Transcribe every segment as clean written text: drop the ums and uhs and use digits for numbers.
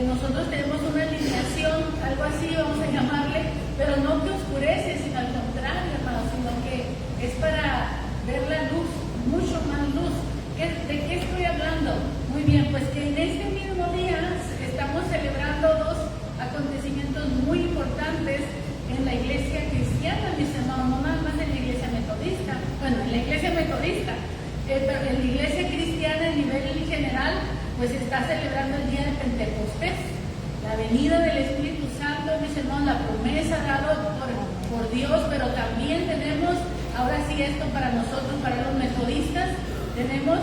nosotros tenemos una alineación, algo así vamos a llamarle, pero no que oscurece, sino al contrario, hermanos, sino que es para ver la luz, mucho más luz. ¿De qué estoy hablando? Muy bien, pues que en este mismo día estamos celebrando dos acontecimientos muy importantes en la iglesia cristiana, mis hermanos, no nada más en la iglesia metodista, bueno, en la iglesia metodista, pero en la iglesia cristiana a nivel general, pues está celebrando el día de Pentecostés, la venida del Espíritu Santo, mis hermanos, la promesa dada por Dios, pero también tenemos, ahora sí esto para nosotros, para los metodistas, tenemos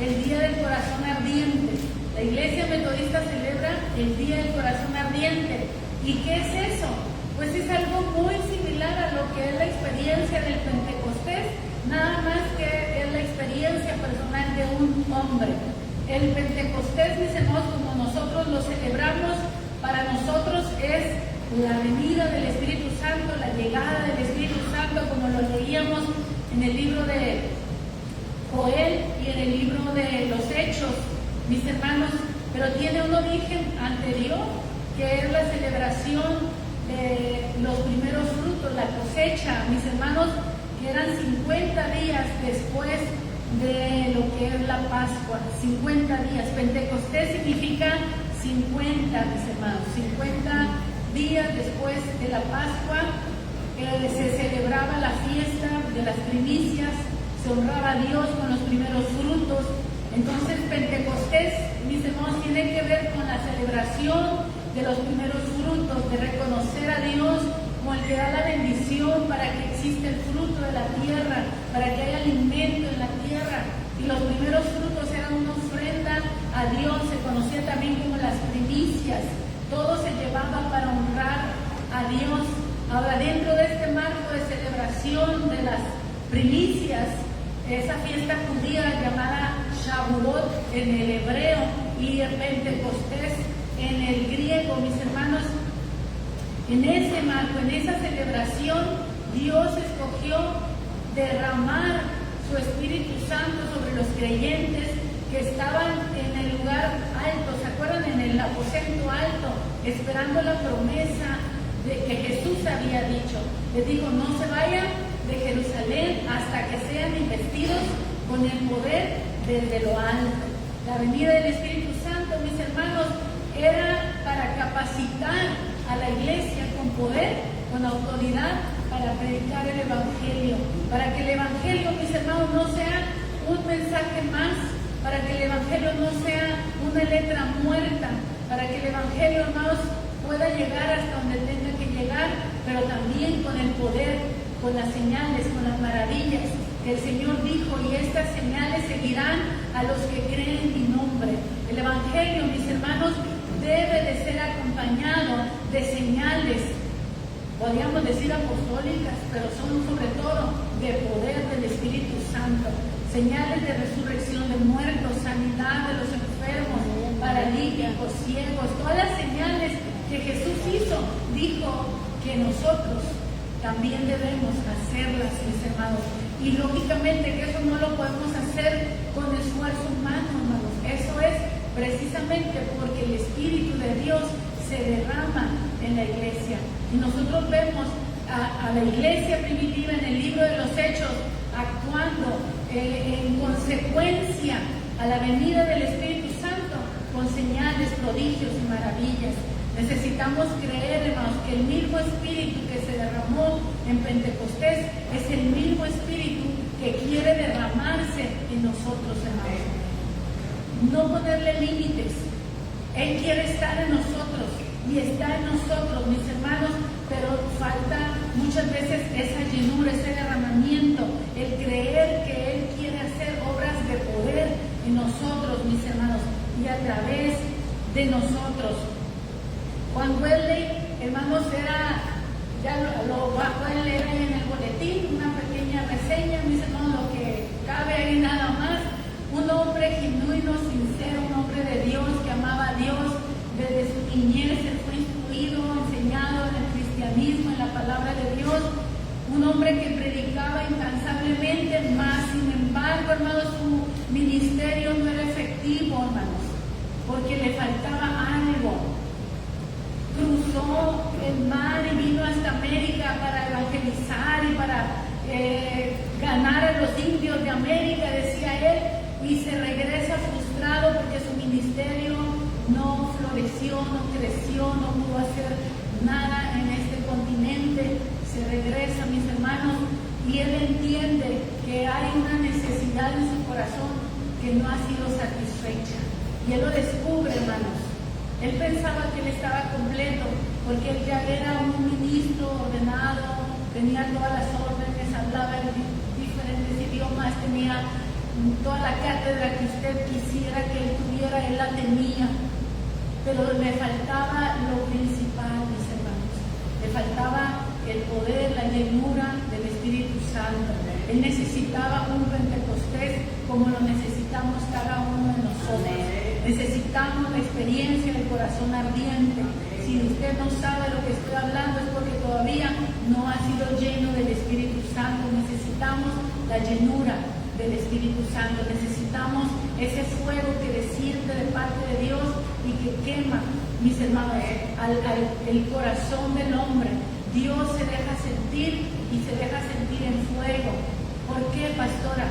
el Día del Corazón Ardiente. La iglesia metodista celebra el Día del Corazón Ardiente. ¿Y qué es eso? Pues es algo muy similar a lo que es la experiencia del Pentecostés, nada más que es la experiencia personal de un hombre. El Pentecostés, mis hermanos, como nosotros lo celebramos, para nosotros es la venida del Espíritu Santo, la llegada del Espíritu Santo, como lo leíamos en el libro de Joel y en el libro de los Hechos, mis hermanos, pero tiene un origen anterior, que es la celebración de los primeros frutos, la cosecha, mis hermanos, que eran 50 días después de lo que es la Pascua, 50 días. Pentecostés significa 50, mis hermanos, 50 días después de la Pascua, se celebraba la fiesta de las primicias, se honraba a Dios con los primeros frutos. Entonces Pentecostés, mis hermanos, tiene que ver con la celebración de los primeros frutos, de reconocer a Dios como el que da la bendición para que exista el fruto de la tierra, para que haya alimento en la tierra. Y los primeros frutos eran una ofrenda a Dios, se conocía también como las primicias. Todo se llevaba para honrar a Dios. Ahora, dentro de este marco de celebración de las primicias, esa fiesta judía llamada Shavuot en el hebreo y el Pentecostés en el griego, mis hermanos, en ese marco, en esa celebración, Dios escogió derramar su Espíritu Santo sobre los creyentes que estaban en el lugar alto, ¿se acuerdan? En el aposento alto, esperando la promesa de que Jesús había dicho. Les dijo, no se vayan de Jerusalén hasta que sean investidos con el poder desde lo alto. La venida del Espíritu Santo, mis hermanos, era para capacitar a la iglesia con poder, con autoridad, para predicar el Evangelio, para que el Evangelio, mis hermanos, no sea un mensaje más, para que el Evangelio no sea una letra muerta, para que el Evangelio, hermanos, pueda llegar hasta donde tenga que llegar, pero también con el poder, con las señales, con las maravillas que el Señor dijo, y estas señales seguirán a los que creen en mi nombre. El Evangelio, mis hermanos, debe de ser acompañado de señales, podríamos decir apostólicas, pero son sobre todo de poder del Espíritu Santo, señales de resurrección de muertos, sanidad de los enfermos, paralíticos, ciegos, todas las señales que Jesús hizo, dijo que nosotros también debemos hacerlas, mis hermanos. Y lógicamente que eso no lo podemos hacer con esfuerzo humano, hermanos. Eso es precisamente porque el Espíritu de Dios se derrama en la iglesia. Y nosotros vemos a la iglesia primitiva en el libro de los Hechos actuando en consecuencia a la venida del Espíritu Santo con señales, prodigios y maravillas. Necesitamos creer, hermanos, que el mismo Espíritu que se derramó en Pentecostés es el mismo Espíritu que quiere derramarse en nosotros, hermanos. No ponerle límites. Él quiere estar en nosotros y está en nosotros, mis hermanos, pero falta muchas veces esa llenura, ese derramamiento, el creer que Él quiere hacer obras de poder en nosotros, mis hermanos, y a través de nosotros. Juan Wesley, hermanos, ya lo pueden leer ahí en el boletín, una pequeña reseña, mis hermanos, lo que cabe ahí nada más. Un hombre genuino, sincero, un hombre de Dios que amaba a Dios desde su niñez, él fue instruido, enseñado en el cristianismo, en la palabra de Dios. Un hombre que predicaba incansablemente, mas sin embargo, hermanos, su ministerio no era efectivo, hermanos, porque le faltaba algo. América, decía él, y se regresa frustrado porque su ministerio no floreció, no creció, no pudo hacer nada en este continente. Se regresa, mis hermanos, y él entiende que hay una necesidad en su corazón que no ha sido satisfecha. Y él lo descubre, hermanos. Él pensaba que él estaba completo, porque él ya era un ministro ordenado, tenía todas las órdenes, hablaba en diferentes idiomas, tenía toda la cátedra que usted quisiera que él tuviera, él la tenía. Pero le faltaba lo principal, mis hermanos. Le faltaba el poder, la llenura del Espíritu Santo. Él necesitaba un Pentecostés como lo necesitamos cada uno de nosotros. Necesitamos la experiencia del corazón ardiente. Si usted no sabe lo que estoy hablando es porque todavía no ha sido lleno del Espíritu Santo. Necesitamos la llenura del Espíritu Santo. Necesitamos ese fuego que desciende de parte de Dios y que quema, mis hermanos, el corazón del hombre. Dios se deja sentir y se deja sentir en fuego. ¿Por qué, pastora?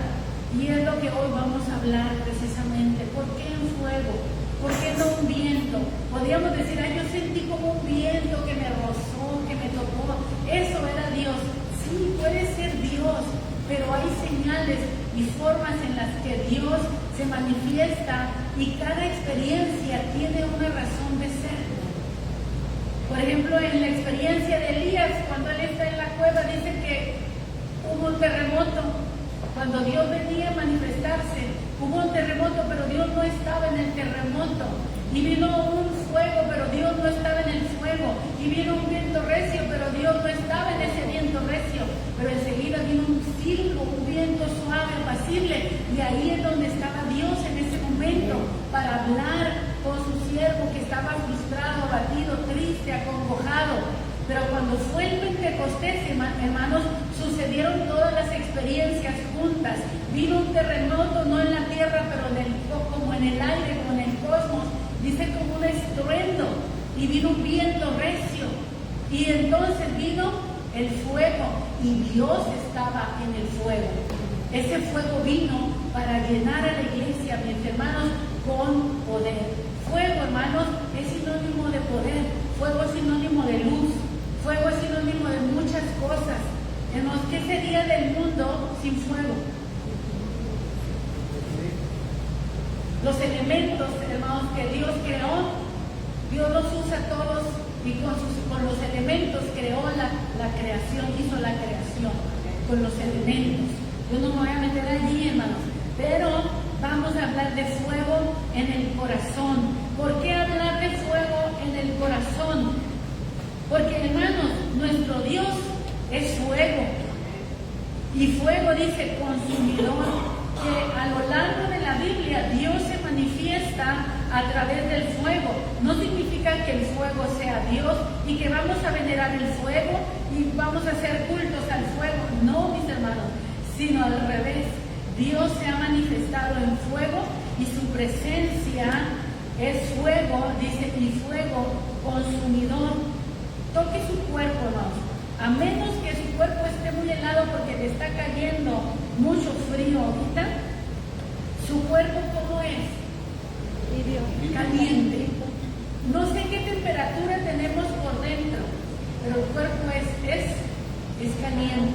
Y es lo que hoy vamos a hablar precisamente. ¿Por qué en fuego? ¿Por qué no un viento? Podríamos decir, yo sentí como un viento que me rozó, que me tocó. Eso era Dios. Sí, puede ser Dios, pero hay señales y formas en las que Dios se manifiesta y cada experiencia tiene una razón de ser. Por ejemplo, en la experiencia de Elías, cuando él está en la cueva, dice que hubo un terremoto. Cuando Dios venía a manifestarse, hubo un terremoto, pero Dios no estaba en el terremoto. Y vino un fuego, pero Dios no estaba en el fuego. Y vino un viento recio, pero Dios no estaba en ese viento recio. Pero enseguida vino un silbo, un viento suave, apacible. Y ahí es donde estaba Dios en ese momento, para hablar con su siervo que estaba frustrado, abatido, triste, acongojado. Pero cuando fue el Pentecostés, hermanos, sucedieron todas las experiencias juntas. Vino un terremoto, no en la tierra, pero como en el aire, como en el cosmos. Dice como un estruendo. Y vino un viento recio. Y entonces vino el fuego. Y Dios estaba en el fuego. Ese fuego vino para llenar a la iglesia, mis hermanos, con poder. Fuego, hermanos, es sinónimo de poder. Fuego es sinónimo de luz. Fuego es sinónimo de muchas cosas. Hermanos, ¿qué sería del mundo sin fuego? Los elementos, hermanos, que Dios creó, Dios los usa todos y con los elementos creó la creación, hizo la creación con los elementos. Yo no me voy a meter allí, hermanos, pero vamos a hablar de fuego en el corazón. ¿Por qué hablar de fuego en el corazón? Porque, hermanos, nuestro Dios es fuego. Y fuego dice consumidor, que a lo largo de la Biblia Dios se manifiesta a través del fuego. No significa que el fuego sea Dios y que vamos a venerar el fuego y vamos a hacer cultos al fuego. No, mis hermanos, sino al revés. Dios se ha manifestado en fuego y su presencia es fuego, dice, y fuego consumidor. Toque su cuerpo, hermanos. A menos que su cuerpo esté muy helado porque le está cayendo mucho frío ahorita, su cuerpo ¿cómo es? Caliente. No sé qué temperatura tenemos por dentro, pero el cuerpo es caliente.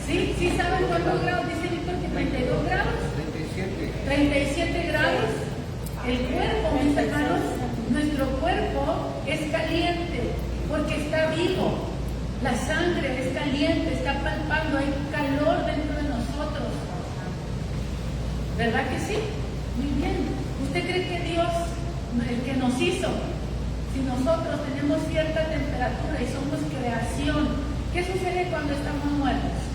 ¿Sí saben cuántos grados? Dice Víctor que 32 grados. 37 grados. El cuerpo, mis hermanos, nuestro cuerpo es caliente porque está vivo. La sangre es caliente, está palpando, hay calor dentro de nosotros. ¿Verdad que sí? Muy bien. ¿Usted cree que Dios, el que nos hizo, si nosotros tenemos cierta temperatura y somos creación, qué sucede cuando estamos muertos?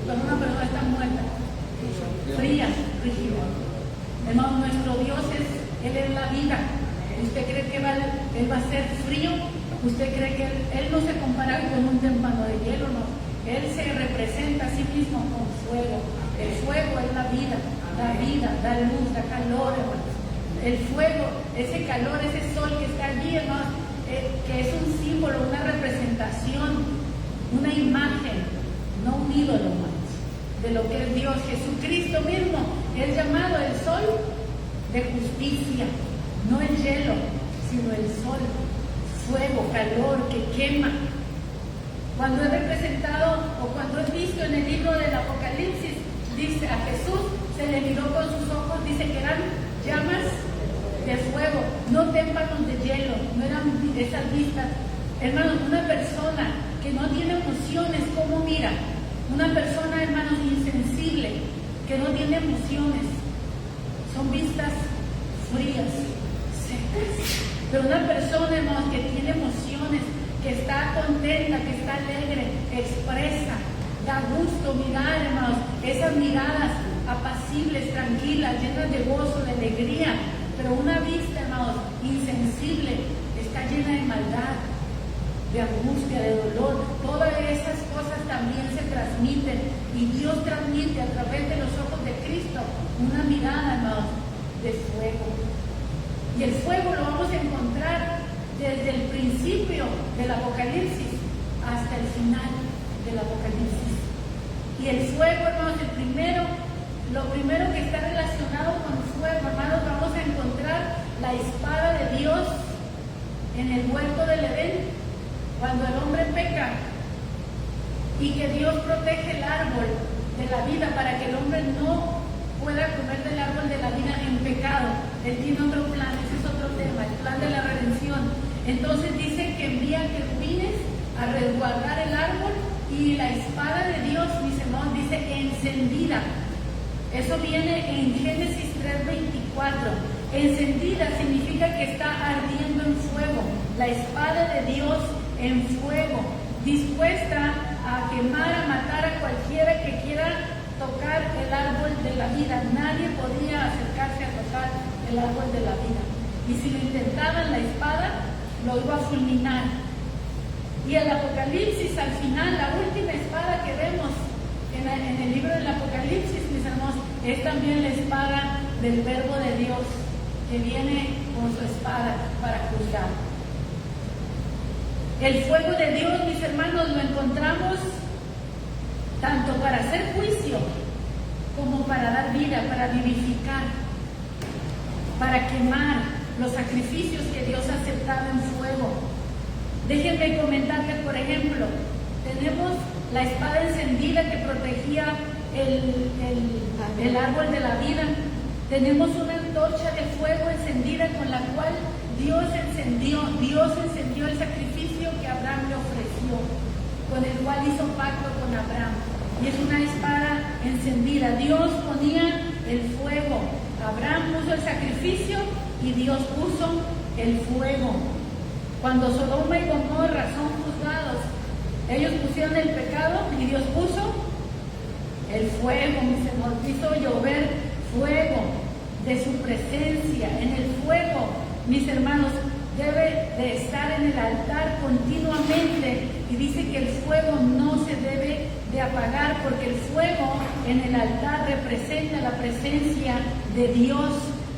Cuando una persona está muerta, fría, rígida. Hermano, nuestro Dios Él es la vida. ¿Usted cree que Él va a ser frío? ¿Usted cree que él no se compara con un témpano de hielo? No. Él se representa a sí mismo con fuego. El fuego es la vida, da luz, da calor, hermanos. El fuego, ese calor, ese sol que está allí, hermanos, que es un símbolo, una representación, una imagen no un ídolo más, de lo que es Dios. Jesucristo mismo es llamado el sol de justicia, no el hielo, sino el sol, fuego, calor que quema. Cuando es representado o cuando es visto en el libro del Apocalipsis, dice a Jesús, se le miró con sus ojos, dice que eran llamas de fuego, no témpanos de hielo, no eran esas vistas. Hermanos, una persona que no tiene emociones, ¿cómo mira? Una persona, hermanos, insensible, que no tiene emociones, son vistas frías, secas. Pero una persona, hermanos, que tiene emociones, que está contenta, que está alegre, expresa, da gusto mirar, hermanos, esas miradas apacibles, tranquilas, llenas de gozo, de alegría. Pero una vista, hermanos, insensible, está llena de maldad, de angustia, de dolor. Todas esas cosas también se transmiten, y Dios transmite a través de los ojos de Cristo una mirada, hermanos, de fuego. Y el fuego lo vamos a encontrar desde el principio del Apocalipsis hasta el final del Apocalipsis. Y el fuego, hermanos, lo primero que está relacionado con el fuego, hermanos, vamos a encontrar la espada de Dios en el huerto del Edén, cuando el hombre peca y que Dios protege el árbol de la vida para que el hombre no pueda comer del árbol de la vida en pecado. Él tiene otro plan, ese es otro tema, el plan de la redención. Entonces dice que envía querubines a resguardar el árbol, y la espada de Dios, mis hermanos, dice encendida. Eso viene en Génesis 3:24. Encendida significa que está ardiendo en fuego. La espada de Dios en fuego, dispuesta a quemar, a matar a cualquiera que quiera tocar el árbol de la vida. Nadie podía acercarse a tocar el árbol de la vida. Y si lo intentaban, la espada lo iba a fulminar. Y el Apocalipsis, al final, la última espada que vemos en el libro del Apocalipsis, mis hermanos, es también la espada del Verbo de Dios, que viene con su espada para juzgar. El fuego de Dios, mis hermanos, lo encontramos tanto para hacer juicio como para dar vida, para vivificar, para quemar los sacrificios que Dios aceptaba en fuego. Déjenme comentarles, por ejemplo, tenemos la espada encendida que protegía el árbol de la vida. Tenemos una antorcha de fuego encendida con la cual Dios encendió el sacrificio que Abraham le ofreció, con el cual hizo pacto con Abraham. Y es una espada encendida. Dios ponía el fuego. Abraham puso el sacrificio y Dios puso el fuego. Cuando Sodoma y Gomorra son juzgados, ellos pusieron el pecado y Dios puso el fuego, mis hermanos, hizo llover fuego de su presencia. En el fuego, mis hermanos, debe de estar en el altar continuamente, y dice que el fuego no se debe de apagar, porque el fuego en el altar representa la presencia de Dios,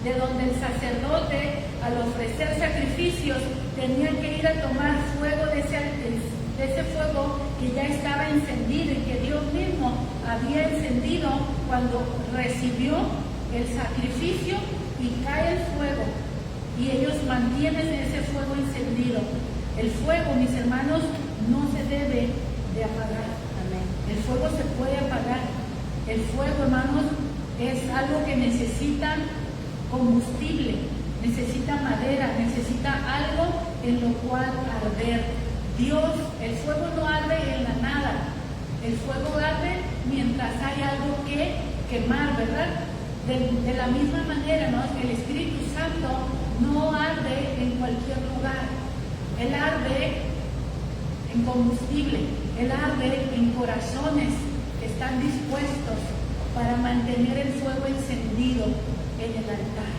de donde el sacerdote, al ofrecer sacrificios, tenía que ir a tomar fuego de ese fuego que ya estaba encendido y que Dios mismo había encendido cuando recibió el sacrificio, y cae el fuego y ellos mantienen ese fuego encendido. El fuego, mis hermanos, no se debe de apagar. Amén. El fuego se puede apagar. El fuego, hermanos, es algo que necesita combustible, necesita madera, necesita algo en lo cual arder. Dios, el fuego no arde en la nada. El fuego arde mientras hay algo que quemar, ¿verdad? De la misma manera, ¿no? El Espíritu Santo no arde en cualquier lugar. Él arde en combustible, Él arde en corazones que están dispuestos para mantener el fuego encendido en el altar.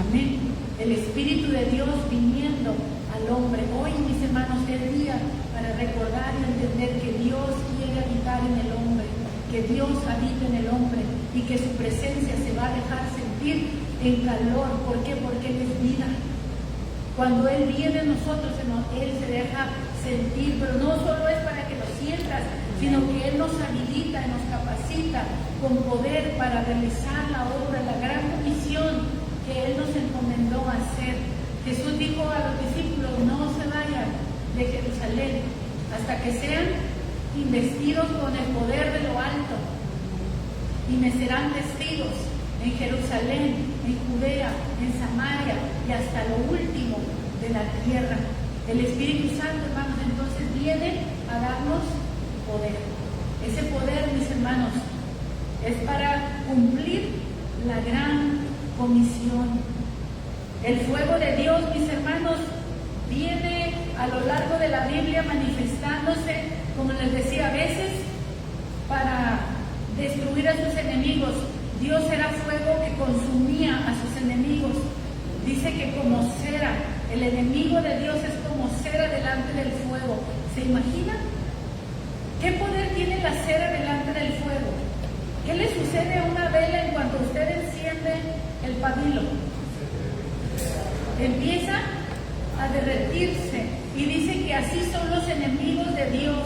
Amén. El Espíritu de Dios viniendo al hombre. Hoy, mis hermanos, es día para recordar y entender que Dios quiere habitar en el hombre, que Dios habita en el hombre y que su presencia se va a dejar sentir en calor. ¿Por qué? Porque Él es vida. Cuando Él viene a nosotros, Él se deja sentir, pero no solo es para que lo sientas, sino que Él nos habilita y nos capacita con poder para realizar la obra, la gran comisión que Él nos encomendó a hacer. Jesús dijo a los discípulos: no se vayan de Jerusalén hasta que sean investidos con el poder de lo alto, y me serán testigos en Jerusalén, en Judea, en Samaria y hasta lo último de la tierra. El Espíritu Santo, hermanos, entonces viene a darnos poder. Ese poder, mis hermanos, es para cumplir la gran comisión. El fuego de Dios, mis hermanos, viene a lo largo de la Biblia manifestándose, como les decía, a veces para destruir a sus enemigos. Dios era fuego que consumía a sus enemigos. Dice que como cera, el enemigo de Dios es como cera delante del fuego. ¿Se imaginan? ¿Qué poder tiene la cera delante del fuego? ¿Qué le sucede a una vela en cuanto usted enciende el pabilo? Empieza a derretirse, y dice que así son los enemigos de Dios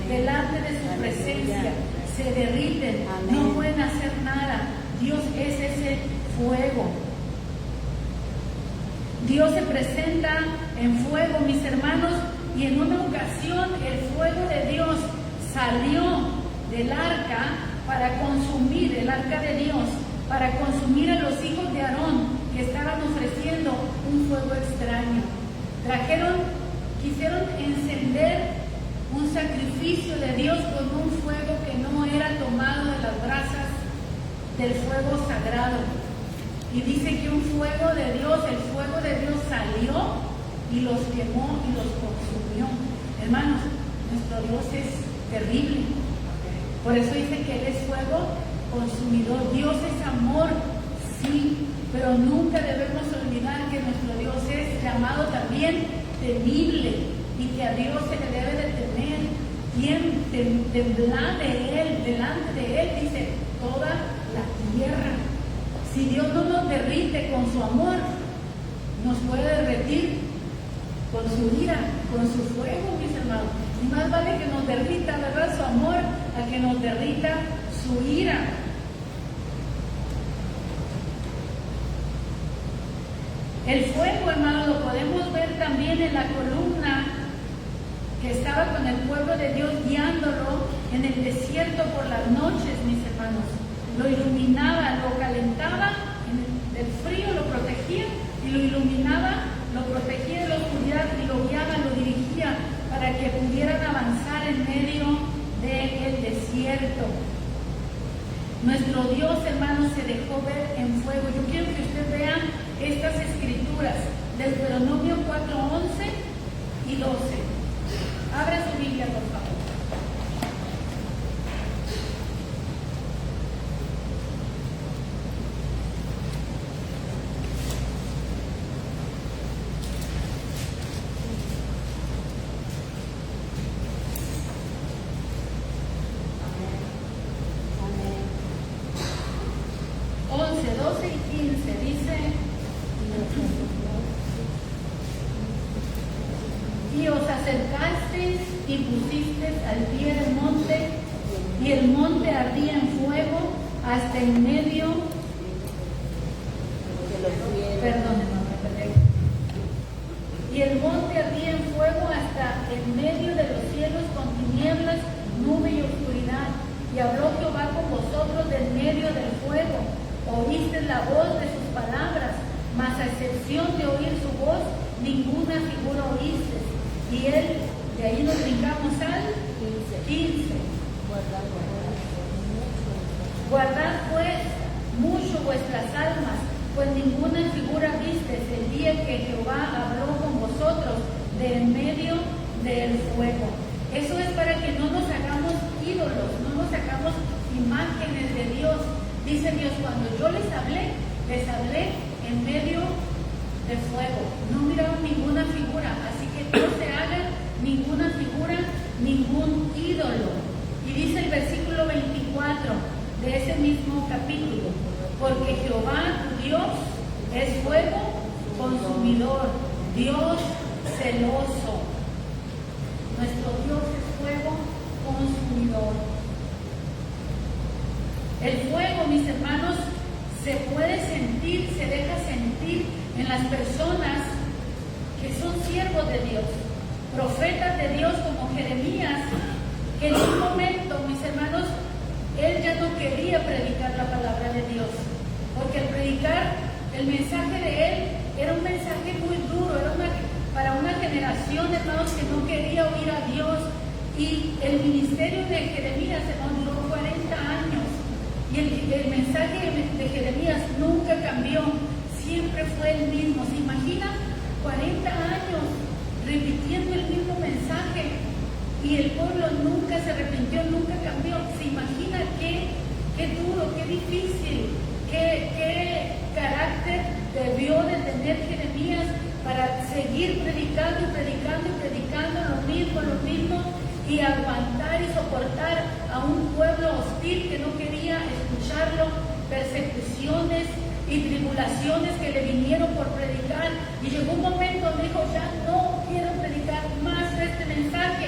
delante de su presencia. Se derriten, no pueden hacer nada. Dios es ese fuego. Dios se presenta en fuego, mis hermanos, y en una ocasión el fuego de Dios salió del arca para consumir, el arca de Dios, para consumir a los hijos de Aarón que estaban ofreciendo un fuego extraño. Quisieron encender un sacrificio de Dios con un fuego que no era tomado de las brasas del fuego sagrado. Y dice que un fuego de Dios, el fuego de Dios salió y los quemó y los consumió. Hermanos, nuestro Dios es terrible. Por eso dice que Él es fuego consumidor. Dios es amor, sí, pero nunca debemos olvidar que nuestro Dios es llamado también temible, y que a Dios se le debe de temer. Quien temblar de Él, delante de Él, dice toda la tierra. Si Dios no nos derrite con su amor, nos puede derretir con su ira, con su fuego, mis hermanos. Y más vale que nos derrita, ¿verdad?, su amor, a que nos derrita su ira. El fuego, hermanos, lo podemos ver también en la columna que estaba con el pueblo de Dios guiándolo en el desierto por las noches, mis hermanos. Lo iluminaba, lo calentaba, del frío lo protegía, y lo iluminaba, lo protegía de la oscuridad, y lo guiaba, lo dirigía para que pudieran avanzar en medio del desierto. Nuestro Dios, hermanos, se dejó ver en fuego. Yo quiero que usted vea estas escrituras, Deuteronomio 4:11 y 12. Abra su Biblia, por favor. Y os acercasteis y pusisteis al pie del monte, y el monte ardía en fuego hasta en medio y el monte ardía en fuego hasta en medio de los cielos con tinieblas, nube y oscuridad. Y habló Jehová con vosotros del medio del fuego. Oísteis la voz de sus palabras, mas a excepción de oír su voz, ninguna figura oísteis. Y él, de ahí nos brincamos al 15. Guardad pues mucho vuestras almas, pues ninguna figura visteis el día que Jehová habló con vosotros de en medio del fuego. Eso es para que no nos hagamos ídolos, no nos hagamos imágenes de Dios. Dice Dios, cuando yo les hablé en medio de fuego. No miraron ninguna figura, así que no se hagan ninguna figura, ningún ídolo. Y dice el versículo 24 de ese mismo capítulo: porque Jehová tu Dios es fuego consumidor, Dios celoso. Nuestro Dios es fuego consumidor. El fuego, mis hermanos, se puede sentir, se deja sentir en las personas que son siervos de Dios, profetas de Dios como Jeremías, que en un momento, mis hermanos, él ya no quería predicar la palabra de Dios, porque al predicar el mensaje de él era un mensaje muy duro, era para una generación, hermanos, que no quería oír a Dios. Y el ministerio de Jeremías, hermanos, duró 40 años. Y el mensaje de Jeremías nunca cambió, siempre fue el mismo. ¿Se imagina? 40 años repitiendo el mismo mensaje y el pueblo nunca se arrepintió, nunca cambió. ¿Se imagina qué duro, qué difícil, qué carácter debió de tener Jeremías para seguir predicando y predicando y predicando lo mismo y aguantar y soportar a un pueblo hostil que no quería escucharlo, persecuciones y tribulaciones que le vinieron por predicar? Y llegó un momento donde dijo, ya no quiero predicar más este mensaje,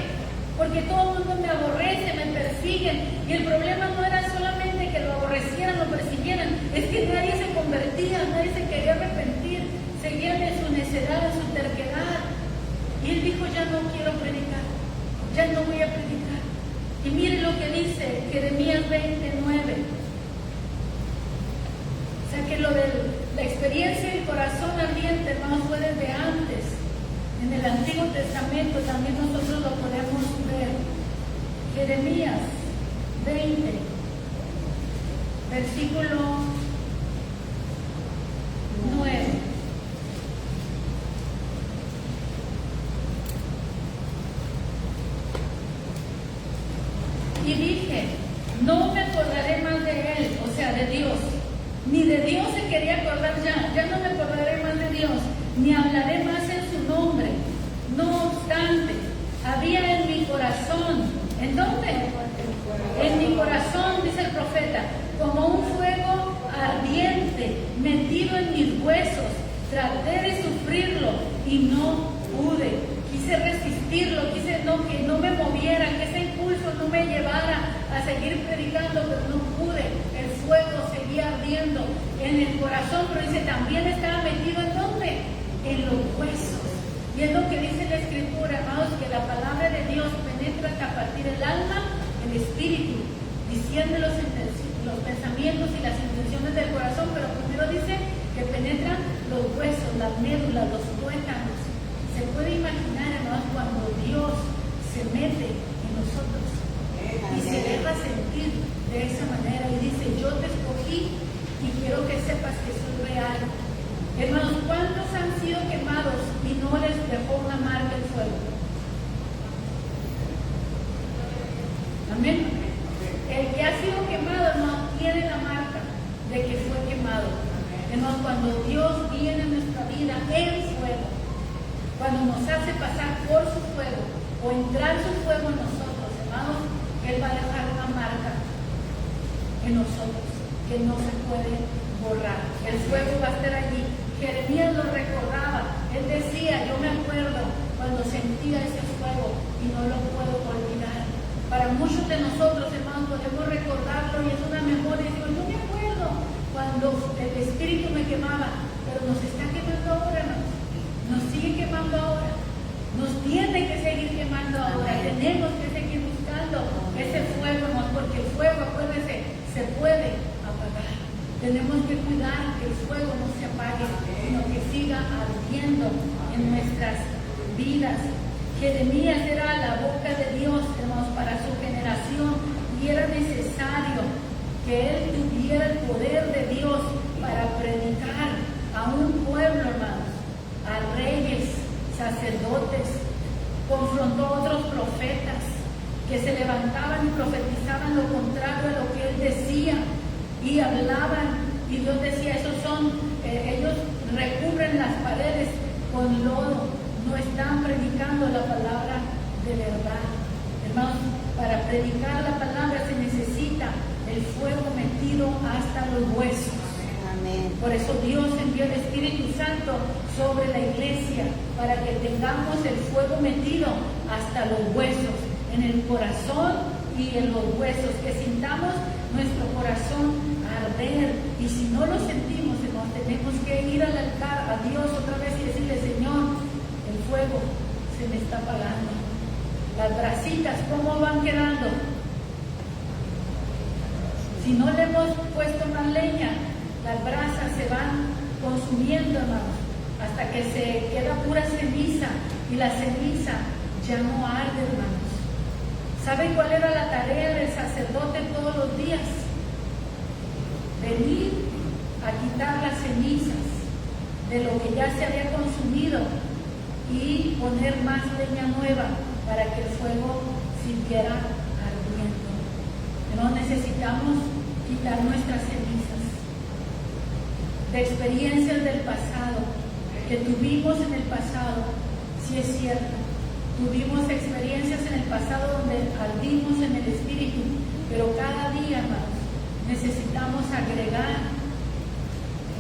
porque todo el mundo me aborrece, me persiguen. Y el problema no era solamente que lo aborrecieran, lo persiguieran, es que nadie se convertía, nadie se quería arrepentir, seguían en su necedad, en su terquedad. Y él dijo, ya no quiero predicar, ya no voy a predicar. Y miren lo que dice Jeremías 29. O sea que lo de la experiencia del corazón ardiente, hermanos, fue desde antes. En el Antiguo Testamento también nosotros lo podemos ver. Jeremías 20, versículo 9. Y dije, no me acordaré más de él, o sea, de Dios. Ni de Dios se quería acordar ya no me acordaré más de Dios, ni hablaré más en su nombre. No obstante, había en mi corazón, ¿en dónde? En mi corazón, dice el profeta, como un fuego ardiente metido en mis huesos. Traté de sufrirlo y no pude. Quise resistirlo, quise que no me moviera, que ese impulso no me llevara a seguir predicando, pero no pude. El fuego seguía ardiendo en el corazón, pero dice, también estaba metido ¿en dónde? En los huesos. Y es lo que dice la Escritura, hermanos, que la palabra de Dios penetra hasta partir el alma, el espíritu, diciendo los pensamientos y las intenciones del corazón, pero primero dice que penetran los huesos, las médulas, los tuétanos. Se puede imaginar, hermanos, cuando Dios se mete en nosotros y se deja sentir de esa manera y dice, yo te escogí y quiero que sepas que soy real. Hermanos, ¿cuántos han sido quemados y no les dejó una marca el fuego? Amén. El que ha sido quemado, hermano, tiene la marca de que fue quemado. Hermanos, cuando Dios viene en nuestra vida en fuego, cuando nos hace pasar por su fuego o entrar su fuego en nosotros, hermanos, Él va a dejar una marca en nosotros que no se puede borrar. El fuego va a estar allí. Jeremías lo recordaba. Él decía, yo me acuerdo cuando sentía ese fuego y no lo puedo olvidar. Para muchos de nosotros, hermanos, podemos recordarlo y es una memoria. Y digo, yo me acuerdo cuando el Espíritu me quemaba, pero nos está quemando ahora, hermanos. Nos sigue quemando ahora. Nos tiene que seguir quemando ahora. Tenemos que seguir buscando ese fuego, hermanos, porque el fuego, acuérdense, se puede apagar. Tenemos que cuidar que el fuego no se apague, sino que siga ardiendo en nuestras vidas. Jeremías era la boca de Dios, hermanos, para su generación, y era necesario que él tuviera el poder de Dios para predicar a un pueblo, hermanos, a reyes, sacerdotes. Confrontó a otros profetas que se levantaban y profetizaban lo contrario a lo que él decía, y hablaban, y Dios decía, ellos recubren las paredes con lodo, no están predicando la palabra de verdad. Hermanos, para predicar la palabra se necesita el fuego metido hasta los huesos. Amén. Por eso Dios envió envió el Espíritu Santo sobre la iglesia para que tengamos el fuego metido hasta los huesos, en el corazón y en los huesos, que sintamos nuestro corazón arder. Y si no lo sentimos, hermanos, tenemos que ir al altar, a Dios otra vez y decirle: Señor, el fuego se me está apagando. Las brasitas, ¿cómo van quedando? Si no le hemos puesto más leña, las brasas se van consumiendo, hermanos, hasta que se queda pura ceniza, y la ceniza ya no arde, hermanos. ¿Saben cuál era la tarea del sacerdote todos los días? Venir a quitar las cenizas de lo que ya se había consumido y poner más leña nueva para que el fuego siguiera ardiendo. No necesitamos quitar nuestras cenizas de experiencias del pasado que tuvimos en el pasado. Sí es cierto, tuvimos experiencias en el pasado donde ardimos en el espíritu, pero cada día más necesitamos agregar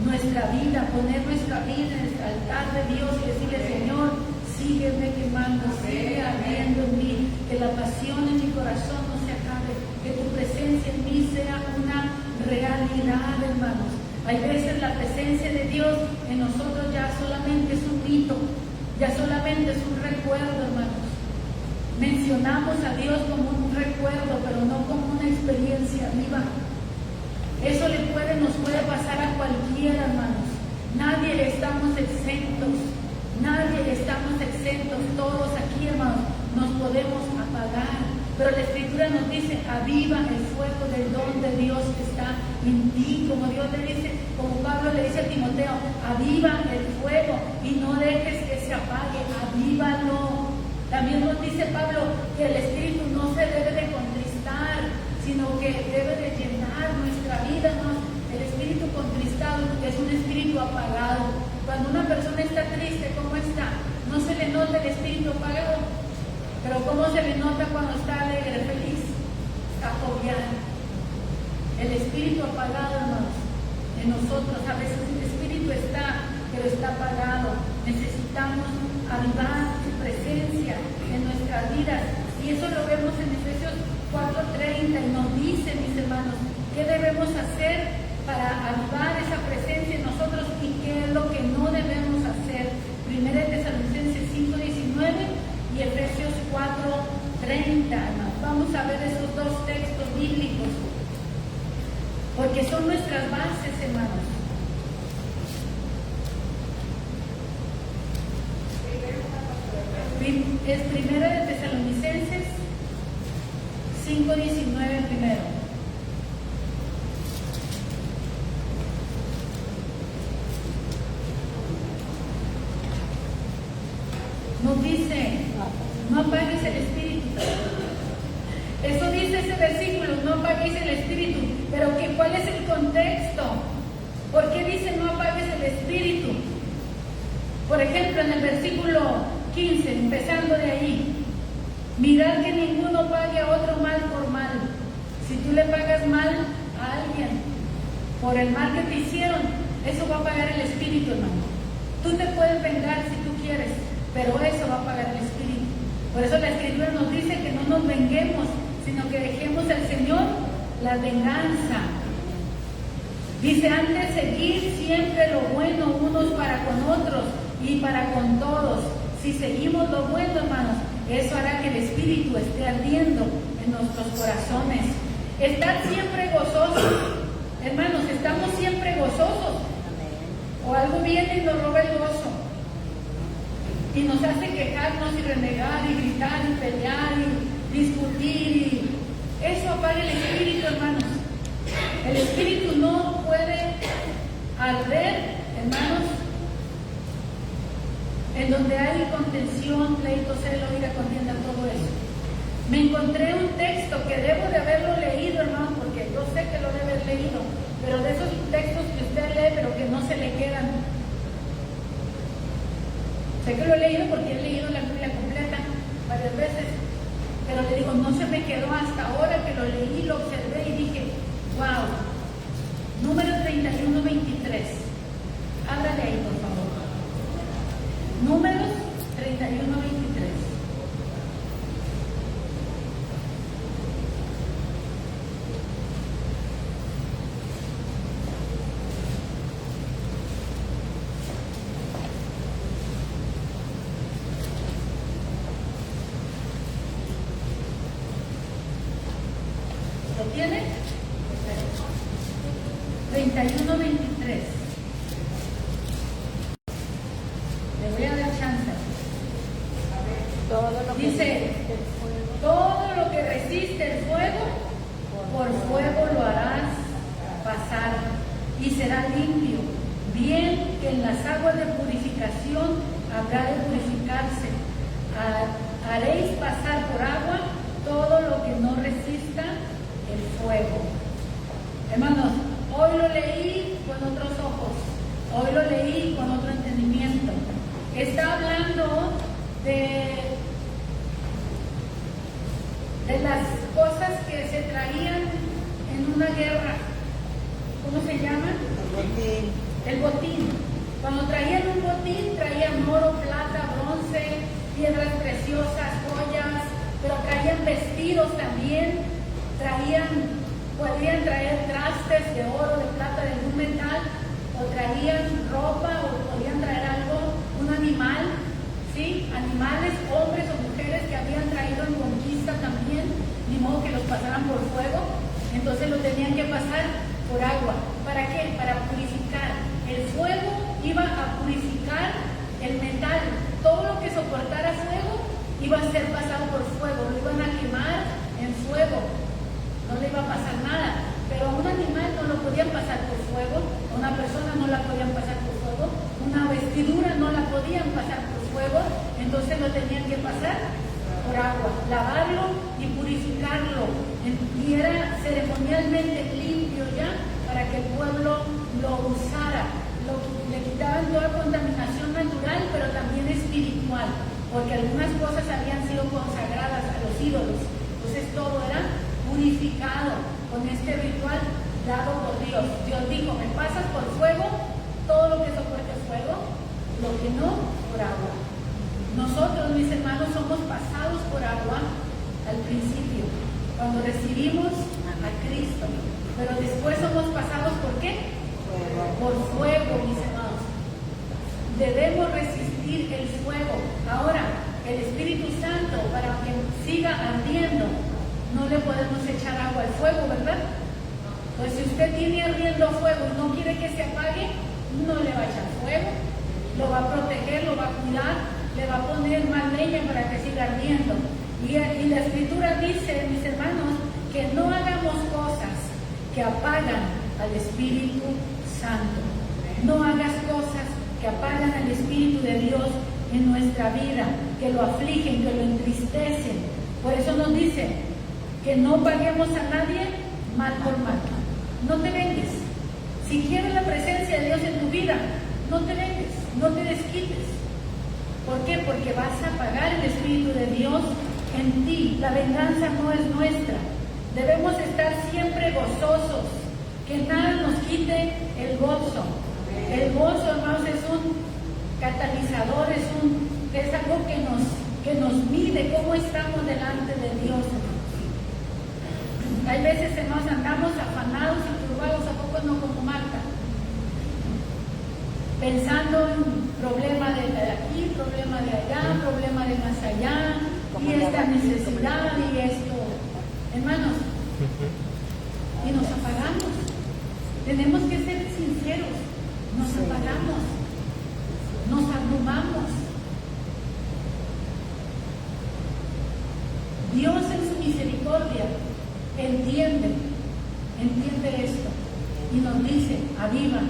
nuestra vida, poner nuestra vida en el altar de Dios y decirle: Señor, sígueme quemando, sigue ardiendo en mí, que la pasión en mi corazón no se acabe, que tu presencia en mí sea una realidad, hermanos. Hay veces la presencia de Dios en nosotros ya solamente es un mito, ya solamente es un recuerdo, hermanos. Mencionamos a Dios como un recuerdo, pero no como una experiencia viva. Eso nos puede pasar a cualquiera, hermanos. Nadie estamos exentos, todos aquí, hermanos, nos podemos apagar. Pero la Escritura nos dice: aviva el fuego del don de Dios que está en ti. Como Dios le dice, como Pablo le dice a Timoteo: aviva el fuego y no dejes que se apague, avívalo. También nos dice Pablo que el Espíritu no se debe de contristar, sino que debe de llenar nuestra vida, ¿no? El espíritu contristado es un espíritu apagado. Cuando una persona está triste, ¿cómo está? No se le nota el espíritu apagado, pero ¿cómo se le nota cuando está alegre, feliz? Está jovial. El espíritu apagado, hermanos, en nosotros a veces el espíritu está, pero está apagado. Necesitamos avivar su presencia en nuestras vidas, y eso lo vemos en Efesios 4:30, y nos dice, mis hermanos, qué debemos hacer para avivar esa presencia en nosotros y qué es lo que no debemos hacer. 1 Tesalonicenses 5:19 y Efesios 4:30. Vamos a ver esos dos textos bíblicos, porque son nuestras bases, hermanos. Es 1 Tesalonicenses 5:19 primero. Nos dice: no apagues el espíritu. Eso dice ese versículo: no apagues el espíritu. Pero ¿cuál es el contexto? ¿Por qué dice no apagues el espíritu? Por ejemplo, en el versículo 15, empezando de ahí: mirad que ninguno pague a otro mal por mal. Si tú le pagas mal a alguien por el mal que te hicieron, eso va a pagar el espíritu, hermano. Tú te puedes vengar si tú quieres, pero eso va a pagar el espíritu. Por eso la Escritura nos dice que no nos venguemos, sino que dejemos al Señor la venganza. Dice: antes seguir siempre lo bueno unos para con otros y para con todos. Si seguimos lo bueno, hermanos, eso hará que el Espíritu esté ardiendo en nuestros corazones. Estar siempre gozosos. Hermanos, estamos siempre gozosos. O algo viene y nos roba el gozo y nos hace quejarnos y renegar y gritar y pelear y discutir, y eso apaga el espíritu, hermanos. El espíritu no puede arder, hermanos, en donde hay contención, pleito, celo, ira, contienda, todo eso. Me encontré un texto que debo de haberlo leído, hermano, porque yo sé que lo debe haber leído, pero de esos textos que usted lee pero que no se le quedan. Sé que lo he leído porque he leído la Biblia completa varias veces, pero le digo, no se me quedó hasta ahora que lo leí, lo observé y dije: wow. Número 31:23. Abran que en las aguas de purificación habrá de purificarse. Haréis pasar por agua todo lo que no resista el fuego. Hermanos, hoy lo leí con otros ojos, hoy lo leí con otro entendimiento. Está hablando de las cosas que se traían en una guerra. ¿Cómo se llama? El botín. Cuando traían un botín, traían oro, plata, bronce, piedras preciosas, joyas, pero traían vestidos también, podían traer trastes de oro, de plata, de algún metal, o traían ropa, o podían traer algo, un animal, ¿sí? Animales, hombres o mujeres que habían traído en conquista también, ni modo que los pasaran por fuego, entonces lo tenían que pasar por agua. ¿Para qué? Para purificar. El fuego iba a purificar el metal, todo lo que soportara fuego iba a ser pasado por fuego, lo iban a quemar en fuego, no le iba a pasar nada, pero a un animal no lo podían pasar por fuego, a una persona no la podían pasar por fuego, una vestidura no la podían pasar por fuego, entonces lo tenían que pasar por agua, lavarlo y purificarlo, y era ceremonialmente limpio ya para que el pueblo lo usara. Le quitaban toda contaminación natural, pero también espiritual, porque algunas cosas habían sido consagradas a los ídolos. Entonces todo era purificado con este ritual dado por Dios. Dios dijo, me pasas por fuego todo lo que soporte fuego, lo que no por agua. Nosotros, mis hermanos, somos pasados por agua al principio, cuando recibimos a Cristo, pero después somos pasados ¿por qué? Por fuego, mis hermanos. Debemos resistir el fuego. Ahora, el Espíritu Santo, para que siga ardiendo, no le podemos echar agua al fuego, ¿verdad? Pues si usted tiene ardiendo fuego y no quiere que se apague, no le va a echar fuego, lo va a proteger, lo va a cuidar, le va a poner más leña para que siga ardiendo. Y la Escritura dice, mis hermanos, que no hagamos cosas que apagan al Espíritu Santo. No hagas cosas que apagan al Espíritu de Dios en nuestra vida, que lo afligen, que lo entristecen. Por eso nos dice que no paguemos a nadie mal por mal. No te vengues. Si quieres la presencia de Dios en tu vida, no te vengues, no te desquites. ¿Por qué? Porque vas a pagar el Espíritu de Dios en ti. La venganza no es nuestra. Debemos estar siempre gozosos, que nada nos quite el gozo. El gozo, hermanos, es un catalizador, es algo que nos mide cómo estamos delante de Dios. Hay veces, hermanos, andamos afanados y turbados, ¿a poco no como Marta? Pensando en problema de aquí, problema de allá, problema de más allá, y esta necesidad y esto. Hermanos, y nos apagamos. Tenemos que ser sinceros, nos apagamos, nos abrumamos. Dios en su misericordia entiende esto y nos dice, aviva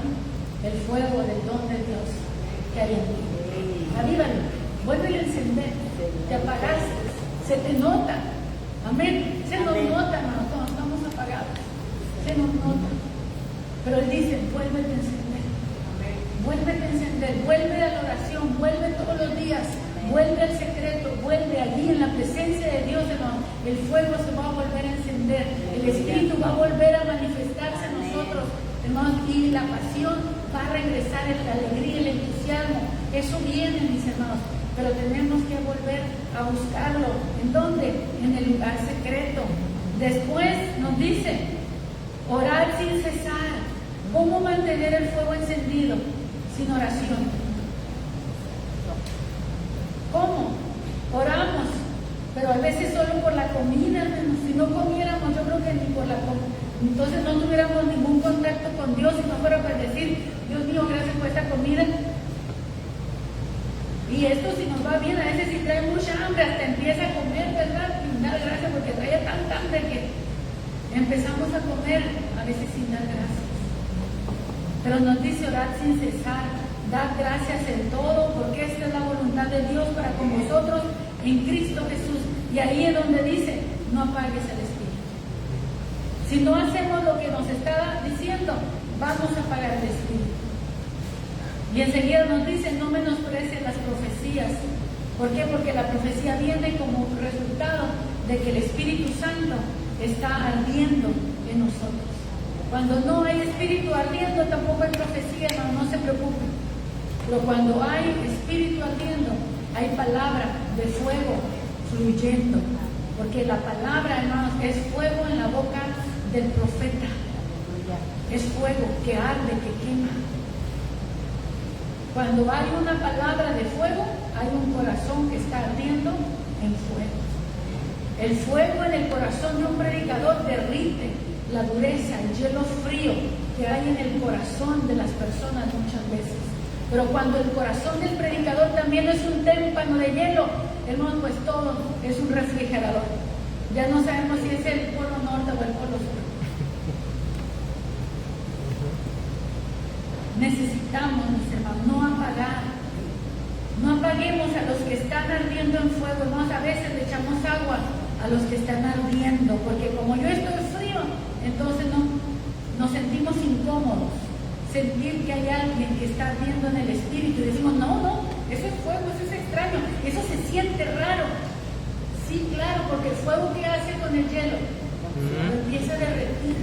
el fuego del don de Dios que hay en ti. Avívalo, vuelve a encender, te apagaste, se te nota. Amén. Se nos nota, hermano, cuando estamos apagados. Se nos nota. Pero Él dice, vuelve a encender. Vuelve a encender, vuelve a la oración, vuelve todos los días, vuelve al secreto, vuelve allí en la presencia de Dios, hermano. El fuego se va a volver a encender, el Espíritu va a volver a manifestarse en nosotros, hermanos, y la pasión va a regresar, la alegría, el entusiasmo. Eso viene, mis hermanos, pero tenemos que volver a buscarlo. ¿En dónde? En el lugar secreto. Después nos dice, orar sin cesar. ¿Cómo mantener el fuego encendido? Sin oración. ¿Cómo? Oramos, pero a veces solo por la comida. Si no comiéramos, yo creo que ni por la comida, entonces no tuviéramos ningún contacto con Dios y no fuera para decir, Dios mío, gracias por esta comida. Y esto, si nos va bien, a veces si trae mucha hambre, hasta empieza a comer, ¿verdad? Sin dar gracias, porque trae tanta hambre que empezamos a comer, a veces sin dar gracias. Pero nos dice orar sin cesar. Dad gracias en todo, porque esta es la voluntad de Dios para con vosotros en Cristo Jesús. Y ahí es donde dice, no apagues el espíritu. Si no hacemos lo que nos está diciendo, vamos a apagar el espíritu. Y enseguida nos dice, no menosprecies las profecías. ¿Por qué? Porque la profecía viene como resultado de que el Espíritu Santo está ardiendo en nosotros. Cuando no hay espíritu ardiendo, tampoco hay profecía, hermano, no se preocupen. Pero cuando hay espíritu ardiendo, hay palabra de fuego fluyendo. Porque la palabra, hermanos, es fuego en la boca del profeta. Es fuego que arde, que quema. Cuando hay una palabra de fuego, hay un corazón que está ardiendo en fuego. El fuego en el corazón de un predicador derrite la dureza, el hielo frío que hay en el corazón de las personas muchas veces. Pero cuando el corazón del predicador también es un témpano de hielo, hermanos, pues todo es un refrigerador. Ya no sabemos si es el polo norte o el polo sur. Necesitamos, mis hermanos, no apagar. No apaguemos a los que están ardiendo en fuego, hermanos. A veces le echamos agua a los que están ardiendo, porque como yo estoy frío, entonces nos sentimos incómodos. Sentir que hay alguien que está ardiendo en el espíritu y decimos, no, eso es fuego, eso es extraño, eso se siente raro. Sí, claro, porque el fuego que hace con el hielo lo empieza a derretir. Y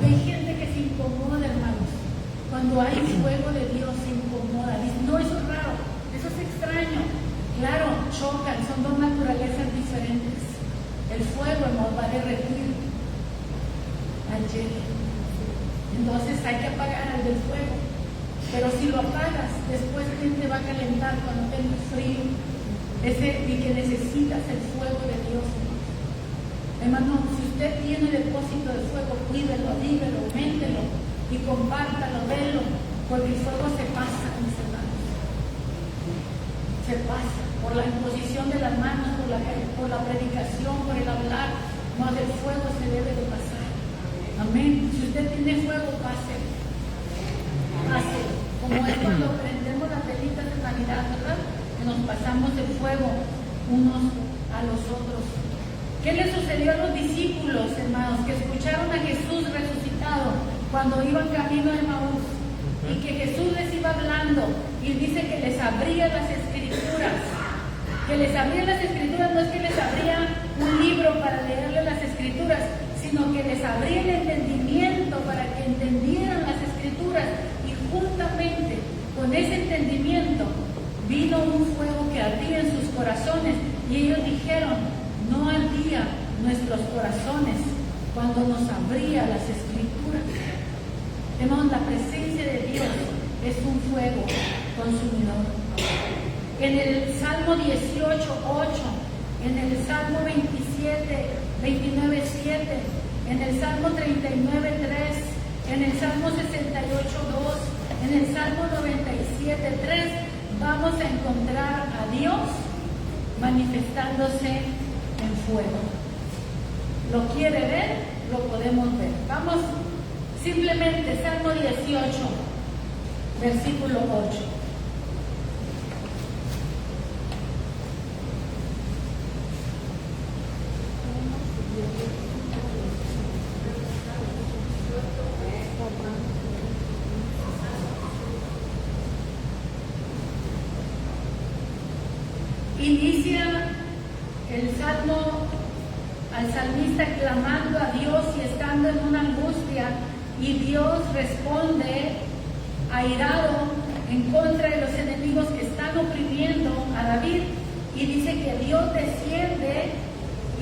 hay gente que se incomoda, hermanos. Cuando hay fuego de Dios se incomoda. Dice, no, eso es raro, eso es extraño. Claro, chocan, son dos naturalezas diferentes. El fuego nos va a derretir al hielo. Entonces hay que apagar al del fuego. Pero si lo apagas, después ¿quién te va a calentar cuando tengas frío? Y que necesitas el fuego de Dios. Hermano, si usted tiene depósito de fuego, cuídelo, avívelo, auméntelo y compártalo, velo, porque el fuego se pasa, mis hermanos. Se pasa por la imposición de las manos, por la predicación, por el hablar. Más el fuego se debe de pasar. Amén. Si usted tiene fuego, páselo. Páselo. Como es cuando prendemos las velitas de Navidad, ¿verdad? Que nos pasamos el fuego unos a los otros. ¿Qué le sucedió a los discípulos, hermanos, que escucharon a Jesús resucitado cuando iban camino de Maús? Y que Jesús les iba hablando y dice que les abría las escrituras. Que les abría las escrituras no es que les abría un libro para leerle las escrituras, sino que les abría el entendimiento para que entendieran las escrituras. Y juntamente con ese entendimiento vino un fuego que ardía en sus corazones y ellos dijeron, no ardía nuestros corazones cuando nos abría las escrituras. Hermanos, la presencia de Dios es un fuego consumidor. En el Salmo 18:8, en el Salmo 29:7, en el Salmo 39:3, en el Salmo 68:2, en el Salmo 97:3, vamos a encontrar a Dios manifestándose en fuego. ¿Lo quiere ver? Lo podemos ver. Vamos simplemente, Salmo 18, versículo 8. Inicia el salmo al salmista clamando a Dios y estando en una angustia, y Dios responde airado en contra de los enemigos que están oprimiendo a David, y dice que Dios desciende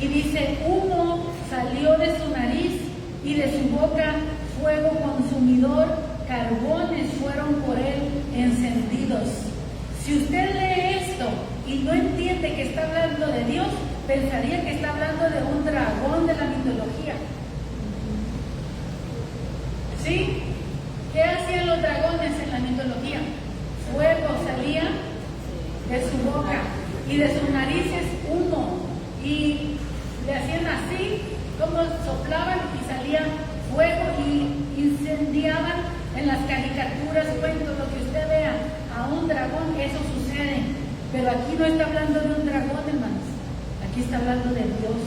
y dice, humo salió de su nariz y de su boca fuego consumidor, carbones fueron por él encendidos. Si usted lee esto y no entiende que está hablando de Dios, pensaría que está hablando de un dragón de la mitología. ¿Sí? ¿Qué hacían los dragones en la mitología? Fuego salía de su boca y de sus narices humo, y le hacían así, como soplaban y salía fuego y incendiaban en las caricaturas, cuentos, lo que usted vea, a no está hablando de un dragón, hermanos. Aquí está hablando de Dios,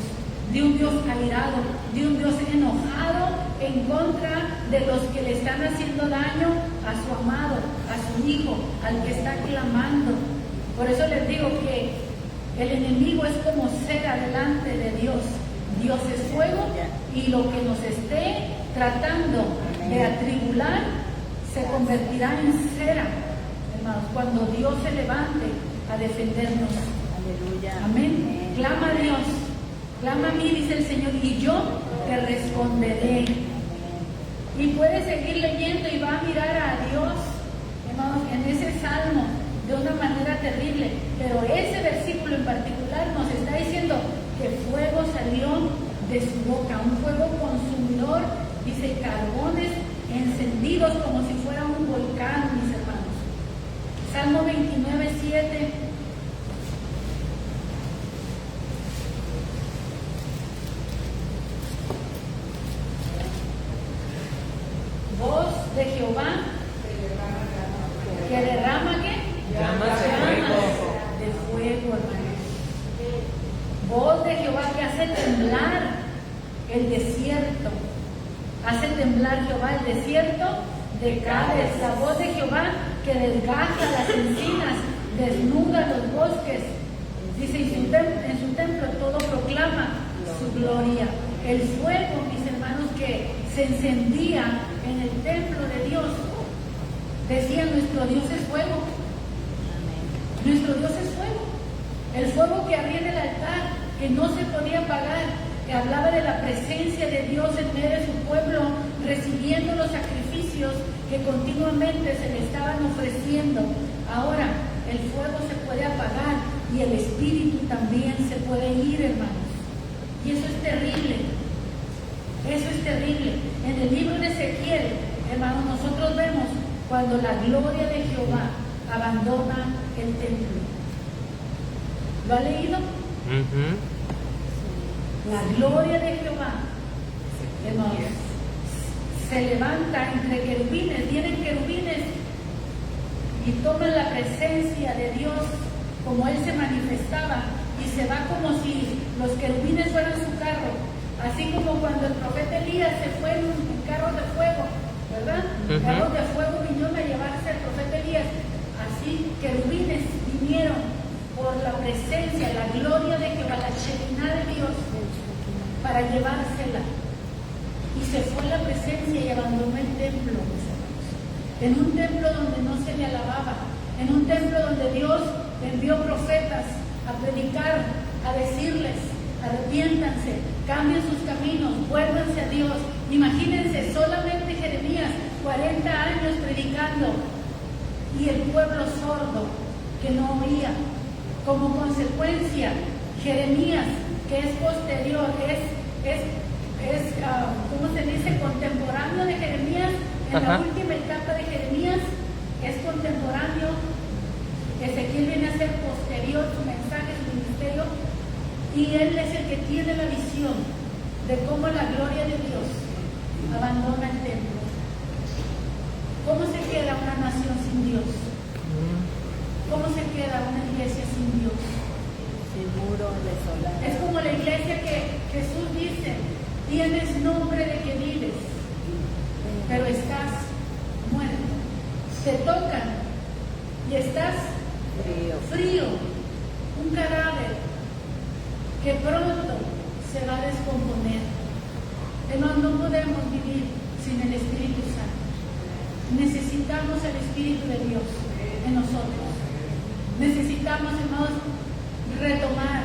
de un Dios airado, de un Dios enojado en contra de los que le están haciendo daño a su amado, a su hijo, al que está clamando. Por eso les digo que el enemigo es como cera delante de Dios. Dios es fuego y lo que nos esté tratando de atribular se convertirá en cera, hermanos, cuando Dios se levante a defendernos. Aleluya. Amén. Clama a Dios, clama a mí, dice el Señor, y yo te responderé. Y puede seguir leyendo y va a mirar a Dios, hermanos, en ese salmo de una manera terrible. Pero ese versículo en particular nos está diciendo que fuego salió de su boca, un fuego consumidor, dice, carbones encendidos como si fuera un volcán, mis hermanos. Salmo 29:7. Voz de Jehová que derrama ¿qué? Llamas de fuego, hermanos. Voz de Jehová que hace temblar el desierto. Hace temblar Jehová el desierto de Cades. La voz de Jehová que desgaja las encinas, desnuda los bosques. Dice, en su templo todo proclama su gloria. El fuego, mis hermanos, que se encendía en el templo de Dios. Decía, nuestro Dios es fuego. Nuestro Dios es fuego. El fuego que ardía en el altar, que no se podía apagar, que hablaba de la presencia de Dios en medio de su pueblo, recibiendo los sacrificios que continuamente se le estaban ofreciendo. Ahora, el fuego se puede apagar y el espíritu también se puede ir, hermanos. Y eso es terrible. Eso es terrible. En el libro de Ezequiel, hermanos, nosotros vemos cuando la gloria de Jehová abandona el templo. ¿Lo ha leído? La gloria de Jehová, hermanos, se levanta entre querubines, vienen querubines y toman la presencia de Dios como Él se manifestaba, y se va como si los querubines fueran su carro, así como cuando el profeta Elías se fue en un carro de fuego, ¿verdad? Carros de fuego vinieron a llevarse al profeta Elías. Así querubines vinieron por la presencia, la gloria de Jehová, la Shekinah de Dios, para llevársela. Y se fue la presencia y abandonó el templo, mis hermanos. En un templo donde no se le alababa, en un templo donde Dios envió profetas a predicar, a decirles, arrepiéntanse, cambien sus caminos, vuélvanse a Dios. Imagínense, solamente Jeremías, 40 años predicando, y el pueblo sordo que no oía. Como consecuencia, Jeremías, que es posterior, ¿cómo se dice? Contemporáneo de Jeremías, en la última etapa de Jeremías, es contemporáneo. Ezequiel viene a ser posterior, su mensaje, su ministerio, y él es el que tiene la visión de cómo la gloria de Dios abandona el templo. ¿Cómo se queda una nación sin Dios? ¿Cómo se queda una iglesia sin Dios? Seguro, desolado. Es como la iglesia que Jesús dice, tienes nombre de que vives, pero estás muerto. Te tocan y estás frío, un cadáver que pronto se va a descomponer. Hermanos, no podemos vivir sin el Espíritu Santo. Necesitamos el Espíritu de Dios en nosotros. Necesitamos, hermanos, retomar.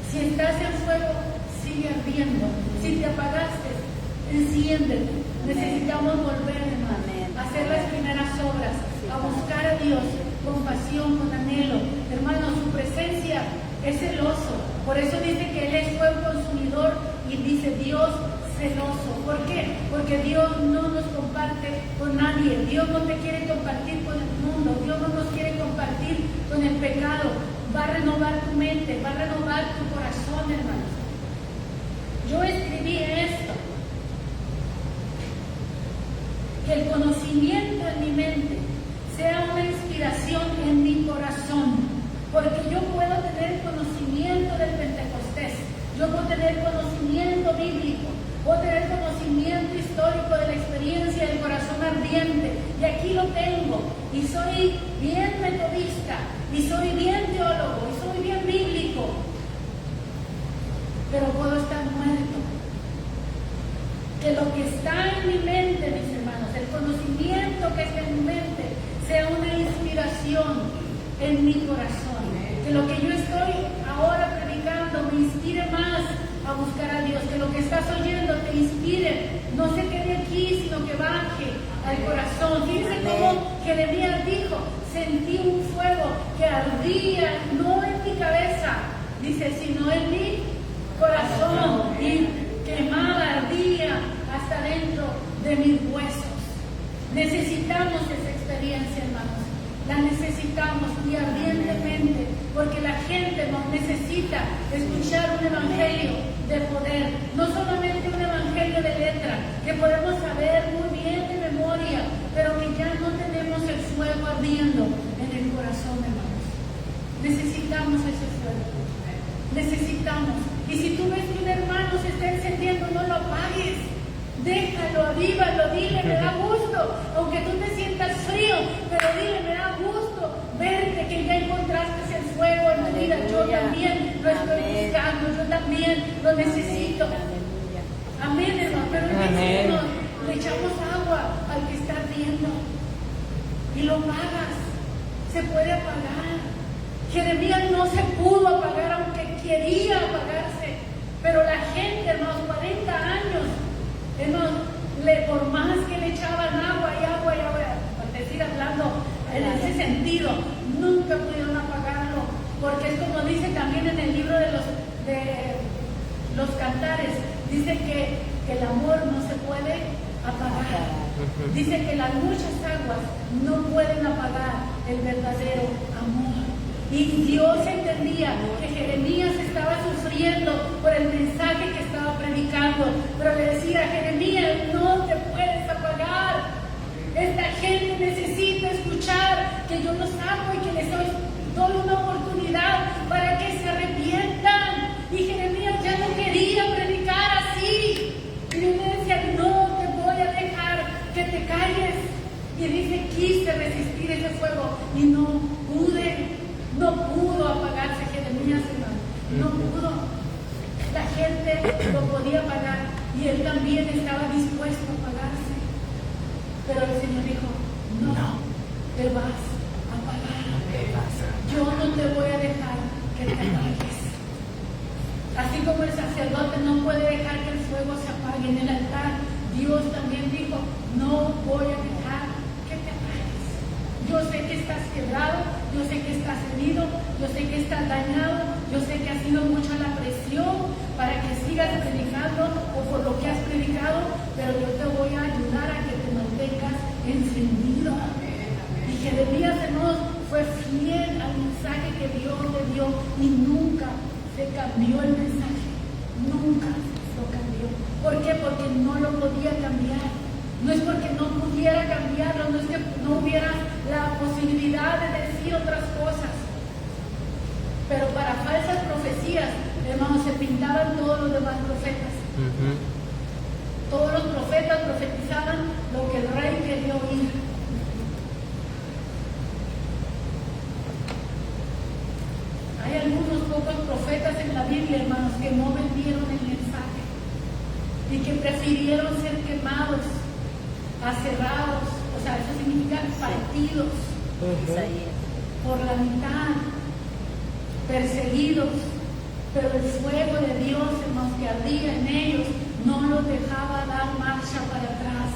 Si estás en fuego, sigue ardiendo. Si te apagaste, enciéndete. Necesitamos volver, hermanos, a hacer las primeras obras, a buscar a Dios con pasión, con anhelo. Hermanos, su presencia es celoso. Por eso dice que Él es fuego consumidor y dice Dios celoso. ¿Por qué? Porque Dios no nos comparte con nadie. Dios no te quiere compartir con el mundo. Dios no nos quiere compartir con el pecado. Va a renovar tu mente, va a renovar tu corazón, hermanos. Yo escribí esto, que el conocimiento en mi mente sea una inspiración en mi corazón, porque yo tener conocimiento bíblico, puedo tener conocimiento histórico de la experiencia del corazón ardiente, y aquí lo tengo, y soy bien metodista, y soy bien teólogo, y soy bien bíblico, pero puedo estar muerto. Que lo que está en mi mente, mis hermanos, el conocimiento que está en mi mente, sea una inspiración en mi corazón. Que lo que yo estoy ahora predicando me inspire más a buscar a Dios. Que lo que estás oyendo te inspire, no se quede aquí, sino que baje al corazón. Fíjense cómo Jeremías dijo: sentí un fuego que ardía, no en mi cabeza, dice, sino en mi corazón, y quemaba, ardía hasta dentro de mis huesos. Necesitamos esa experiencia, hermanos. La necesitamos y ardientemente, porque la gente nos necesita escuchar un evangelio de poder, no solamente un evangelio de letra, que podemos saber muy bien de memoria, pero que ya no tenemos el fuego ardiendo en el corazón, hermanos. Necesitamos ese fuego. Necesitamos. Y si tú ves que un hermano se está encendiendo, no lo apagues. Déjalo, avívalo, dile, me da gusto, aunque tú te sientas frío, pero dile, me da gusto verte que ya encontraste el fuego en tu vida. Yo también lo estoy buscando, yo también lo necesito. Amén, hermano. Pero le echamos agua al que está ardiendo y lo apagas. Se puede apagar. Jeremías no se pudo apagar, aunque quería apagarse, pero la gente, hermanos, 40 años, hermanos, por más que le echaban agua y agua, por decir, hablando en ese sentido, nunca pudieron apagarlo, porque es como dice también en el libro de los cantares, dice que el amor no se puede apagar, dice que las muchas aguas no pueden apagar el verdadero amor. Y Dios entendía que Jeremías estaba sufriendo por el mensaje que estaba predicando, pero le decía: Jeremías, no te puedes apagar. Esta gente necesita escuchar que yo los amo y que les doy una oportunidad para que se arrepientan. Y Jeremías ya no quería predicar así. Y yo le decía: no te voy a dejar que te calles. Y dice: quise resistir ese fuego y no pude. No pudo apagarse Jeremías, hermano. No pudo. La gente lo podía apagar y él también estaba dispuesto a apagarse. Pero el Señor dijo: no, te vas a apagar. Yo no te voy a dejar que te apagues. Así como el sacerdote no puede dejar que el fuego se apague en el altar, Dios también dijo: no voy a dejar que te apagues. Yo sé que estás quebrado, yo sé que estás herido, yo sé que estás dañado, yo sé que ha sido mucha la presión para que sigas predicando o por lo que has predicado, pero yo te voy a ayudar a que te mantengas encendido. Y Jeremías, hermanos, fue fiel al mensaje que Dios le dio y nunca se cambió el mensaje, nunca lo cambió. ¿Por qué? Porque no lo podía cambiar. No es porque no pudiera cambiarlo, no es que no hubiera la posibilidad de decir otras cosas. Pero para falsas profecías, hermanos, se pintaban todos los demás profetas. Todos los profetas profetizaban lo que el rey quería oír. Hay algunos pocos profetas en la Biblia, hermanos, que no vendieron el mensaje y que prefirieron ser quemados, aserrados, o sea, eso significa partidos por la mitad, perseguidos, pero el fuego de Dios, hermanos, que ardía en ellos, no los dejaba dar marcha para atrás.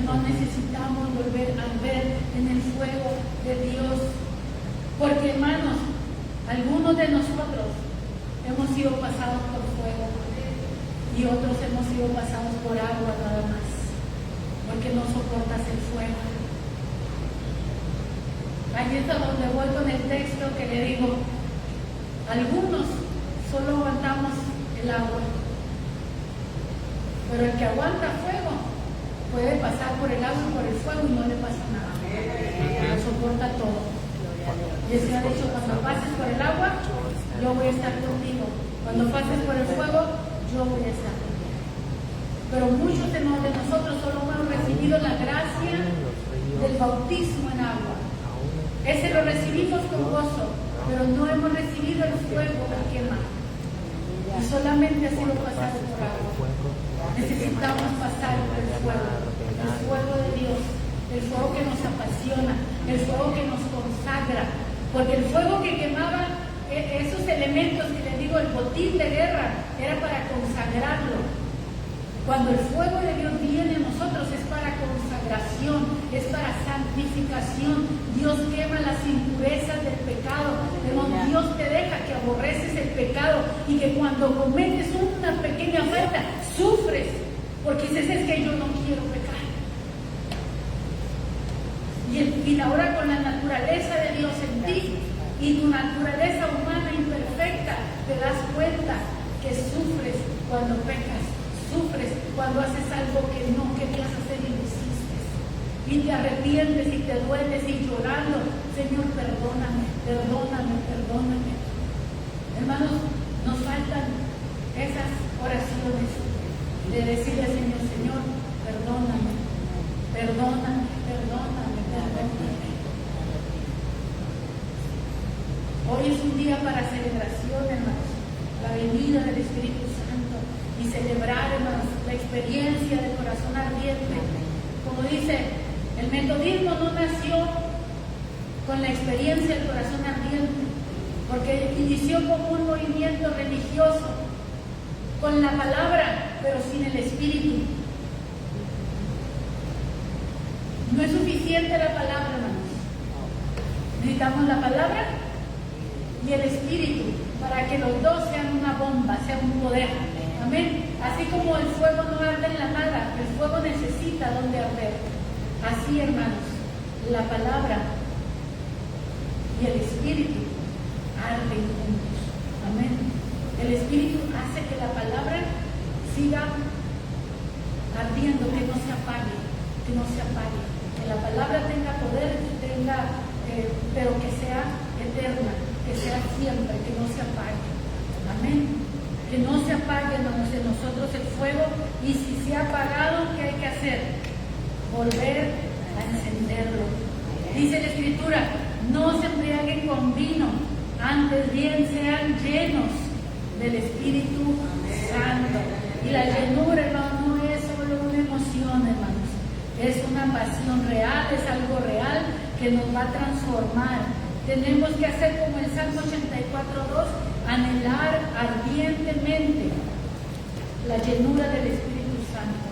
No necesitamos volver a ver en el fuego de Dios, porque, hermanos, algunos de nosotros hemos sido pasados por fuego y otros hemos sido pasados por agua nada más, porque no soportas el fuego. Ahí es a donde voy con el texto que le digo: algunos solo aguantamos el agua, pero el que aguanta fuego puede pasar por el agua y por el fuego y no le pasa nada, lo soporta todo. Y el Señor ha dicho: cuando pases por el agua, yo voy a estar contigo. Cuando pases por el fuego, yo voy a estar contigo. Pero muchos de nosotros solo hemos recibido la gracia del bautismo en agua. Ese lo recibimos con gozo, pero no hemos recibido el fuego que quema. Y solamente ha sido pasado por agua. Necesitamos pasar por el fuego de Dios, el fuego que nos apasiona, el fuego que nos consagra. Porque el fuego que quemaba esos elementos que les digo, el botín de guerra, era para consagrarlo. Cuando el fuego de Dios viene a nosotros es para consagración, es para santificación. Dios quema las impurezas del pecado. Pero Dios te deja que aborreces el pecado y que cuando cometes una pequeña falta, sufres. Porque dices, es que yo no quiero pecar. Y ahora con la naturaleza de Dios en ti y tu naturaleza humana imperfecta, te das cuenta que sufres cuando pecas. Sufres cuando haces algo que no querías hacer y lo hiciste. Y te arrepientes y te dueles y llorando, Señor, perdóname, perdóname, perdóname. Hermanos, nos faltan esas oraciones de decirle al Señor, Señor, perdóname, perdóname, perdóname, perdóname. Hoy es un día para celebración, hermanos, la venida del Espíritu Santo. Y celebrar, hermanos, la experiencia del corazón ardiente. Como dice, el metodismo no nació con la experiencia del corazón ardiente, porque inició como un movimiento religioso, con la palabra, pero sin el espíritu. No es suficiente la palabra, hermanos. Necesitamos la palabra y el espíritu para que los dos sean una bomba, sean un poder. Amén. Así como el fuego no arde en la nada, el fuego necesita donde arder. Así, hermanos, la palabra y el espíritu arden juntos. Amén. El espíritu hace que la palabra siga ardiendo, que no se apague, que no se apague. Que la palabra tenga poder, pero que sea eterna, que sea siempre, que no se apague. Amén. Que no se apague, hermanos, en nosotros el fuego, y si se ha apagado, ¿qué hay que hacer? Volver a encenderlo. Dice la Escritura, no se embriaguen con vino, antes bien sean llenos del Espíritu Santo. Y la llenura, hermano, no es solo una emoción, hermanos, es una pasión real, es algo real que nos va a transformar. Tenemos que hacer como el Salmo 84:2, anhelar ardientemente la llenura del Espíritu Santo.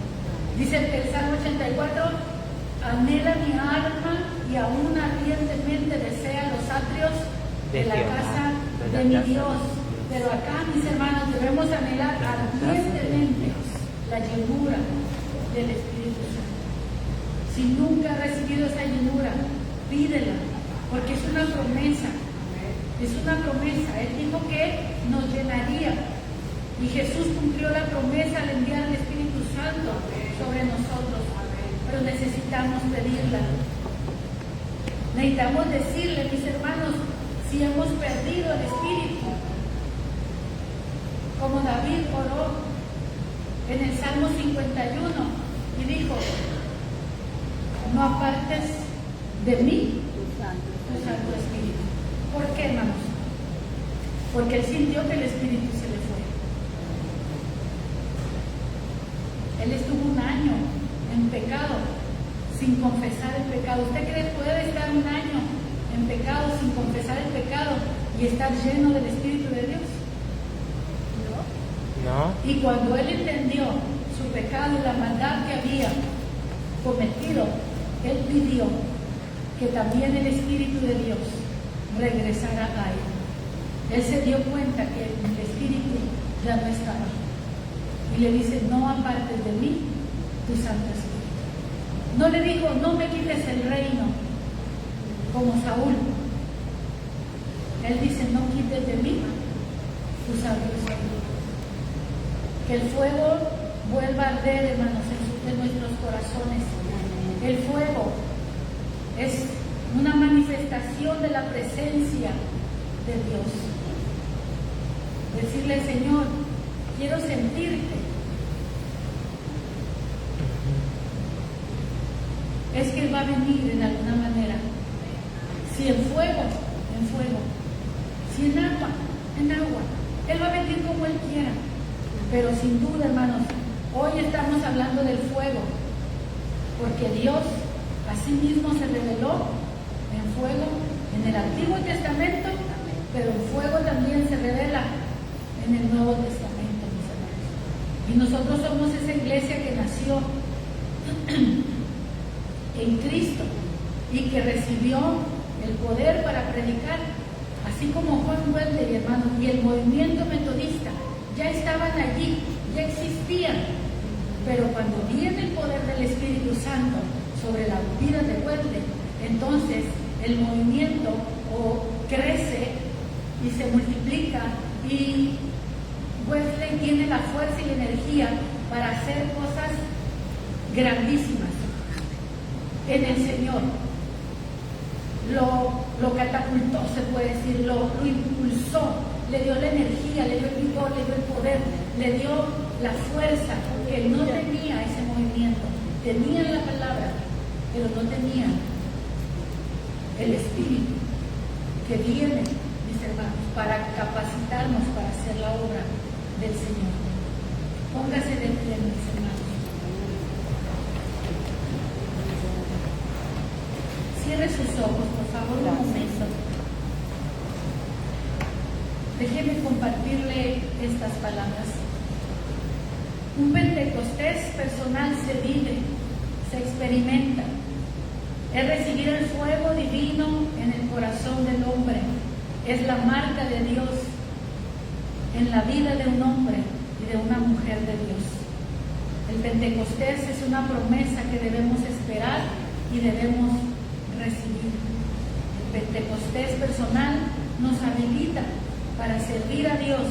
Dice el Salmo 84, anhela mi alma y aún ardientemente desea los atrios de la casa de mi Dios. Pero acá, mis hermanos, debemos anhelar ardientemente la llenura del Espíritu Santo. Si nunca has recibido esa llenura, pídela, porque es una promesa. Es una promesa. Él dijo que nos llenaría. Y Jesús cumplió la promesa al enviar el Espíritu Santo sobre nosotros. Pero necesitamos pedirla. Necesitamos decirle, mis hermanos, si hemos perdido el Espíritu. Como David oró en el Salmo 51 y dijo, no apartes de mí tu Santo Espíritu. ¿Por qué, hermanos? Porque él sintió que el Espíritu se le fue. Él estuvo un año en pecado, sin confesar el pecado. ¿Usted cree que puede estar un año en pecado, sin confesar el pecado y estar lleno del Espíritu de Dios? No. Y cuando él entendió su pecado y la maldad que había cometido, él pidió que también el Espíritu de Dios regresara a él. Él se dio cuenta que el Espíritu ya no estaba. Y le dice, no apartes de mí tu Santo Espíritu. No le dijo, no me quites el reino, como Saúl. Él dice, no quites de mí tu Santo Espíritu. Que el fuego vuelva a arder, hermanos, en nuestros corazones. El fuego es una manifestación de la presencia de Dios. Decirle, Señor, quiero sentirte. Es que Él va a venir en alguna manera. Si en fuego, en fuego. Si en agua, en agua. Él va a venir como Él quiera. Pero sin duda, hermanos, hoy estamos hablando del fuego. Porque Dios a sí mismo se reveló en fuego en el Antiguo Testamento, pero en fuego también se revela en el Nuevo Testamento, mis hermanos. Y nosotros somos esa iglesia que nació en Cristo y que recibió el poder para predicar, así como Juan Wesley, hermanos, y el movimiento metodista ya estaban allí, ya existían, pero cuando viene el poder del Espíritu Santo sobre la vida de Wesley, entonces el movimiento crece y se multiplica, y Wesley tiene la fuerza y la energía para hacer cosas grandísimas en el Señor. Lo catapultó, se puede decir, lo impulsó, le dio la energía, le dio el vigor, le dio el poder, le dio la fuerza, que no tenía ese movimiento. Tenían la palabra, pero no tenían el Espíritu que viene, mis hermanos, para capacitarnos para hacer la obra del Señor. Póngase de pie, mis hermanos. Cierre sus ojos, por favor, un momento. Déjeme compartirle estas palabras. Un Pentecostés personal se vive, se experimenta. Es recibir el fuego divino en el corazón del hombre. Es la marca de Dios en la vida de un hombre y de una mujer de Dios. El Pentecostés es una promesa que debemos esperar y debemos recibir. El Pentecostés personal nos habilita para servir a Dios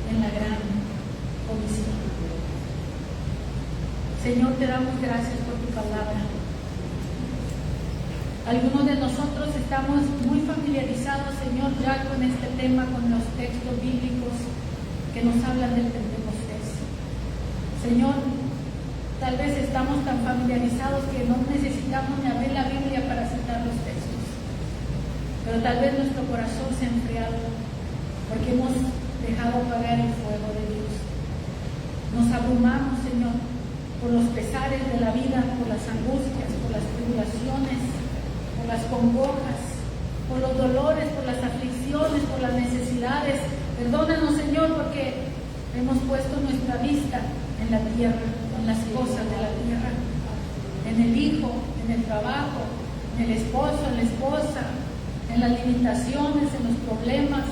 en la gran comisión. Señor, te damos gracias por tu palabra. Algunos de nosotros estamos muy familiarizados, Señor, ya con este tema, con los textos bíblicos que nos hablan del Pentecostés. Señor, tal vez estamos tan familiarizados que no necesitamos ni abrir la Biblia para citar los textos. Pero tal vez nuestro corazón se ha enfriado porque hemos dejado apagar el fuego de Dios. Nos abrumamos, Señor, por los pesares de la vida, por las angustias, por las tribulaciones, por las congojas, por los dolores, por las aflicciones, por las necesidades. Perdónanos, Señor, porque hemos puesto nuestra vista en la tierra, en las cosas de la tierra, en el hijo, en el trabajo, en el esposo, en la esposa, en las limitaciones, en los problemas.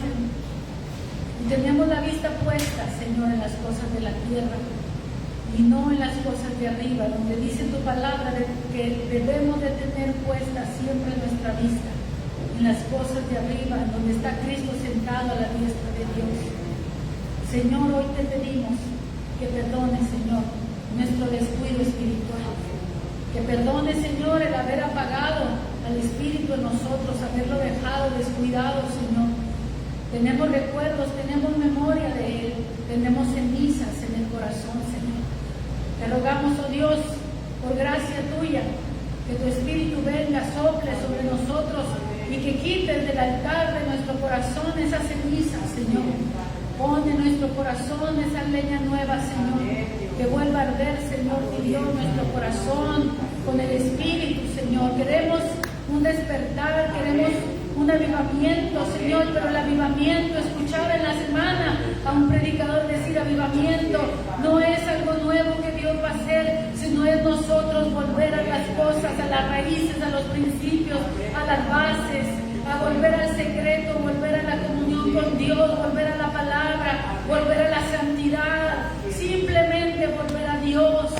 Y tenemos la vista puesta, Señor, en las cosas de la tierra y no en las cosas de arriba, donde dice tu palabra que debemos de tener puesta siempre nuestra vista en las cosas de arriba, donde está Cristo sentado a la diestra de Dios. Señor, hoy te pedimos que perdone, Señor, nuestro descuido espiritual, que perdone, Señor, el haber apagado al Espíritu en nosotros, haberlo dejado descuidado, Señor. Tenemos recuerdos, tenemos memoria de Él, tenemos cenizas en el corazón, Señor. Te rogamos, oh Dios, por gracia tuya, que tu Espíritu venga, sople sobre nosotros y que quites del altar de nuestro corazón esas cenizas, Señor. Pon en nuestro corazón esa leña nueva, Señor, que vuelva a arder, Señor, mi Dios, nuestro corazón con el Espíritu, Señor. Queremos un despertar, queremos un avivamiento, Señor, pero el avivamiento, escuchar en la semana a un predicador decir avivamiento, no es algo nuevo que Dios va a hacer, sino es nosotros volver a las cosas, a las raíces, a los principios, a las bases, a volver al secreto, volver a la comunión con Dios, volver a la palabra, volver a la santidad, simplemente volver a Dios.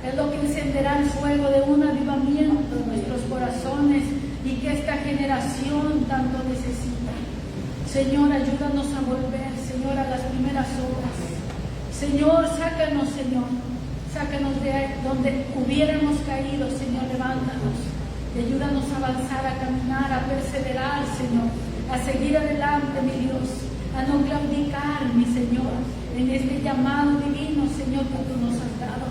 Es lo que encenderá el fuego de un avivamiento en nuestros corazones y que esta generación tanto necesita. Señor, ayúdanos a volver, Señor, a las primeras obras. Señor, sácanos, Señor, sácanos de donde hubiéramos caído, Señor, levántanos. Y ayúdanos a avanzar, a caminar, a perseverar, Señor, a seguir adelante, mi Dios, a no claudicar, mi Señor, en este llamado divino, Señor, que tú nos has dado.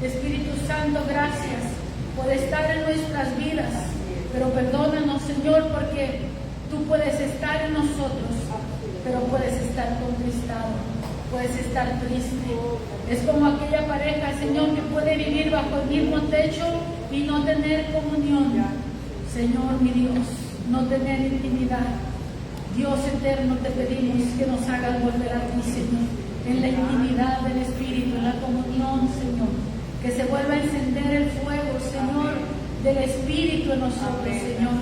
Espíritu Santo, gracias por estar en nuestras vidas, pero perdónanos, Señor, porque tú puedes estar en nosotros, pero puedes estar contristado, puedes estar triste. Es como aquella pareja, Señor, que puede vivir bajo el mismo techo y no tener comunión. Señor, mi Dios, no tener intimidad. Dios eterno, te pedimos que nos hagas volver a ti, Señor, en la intimidad del Espíritu, en la comunión, Señor. Que se vuelva a encender el fuego, Señor, del Espíritu en nosotros, Señor.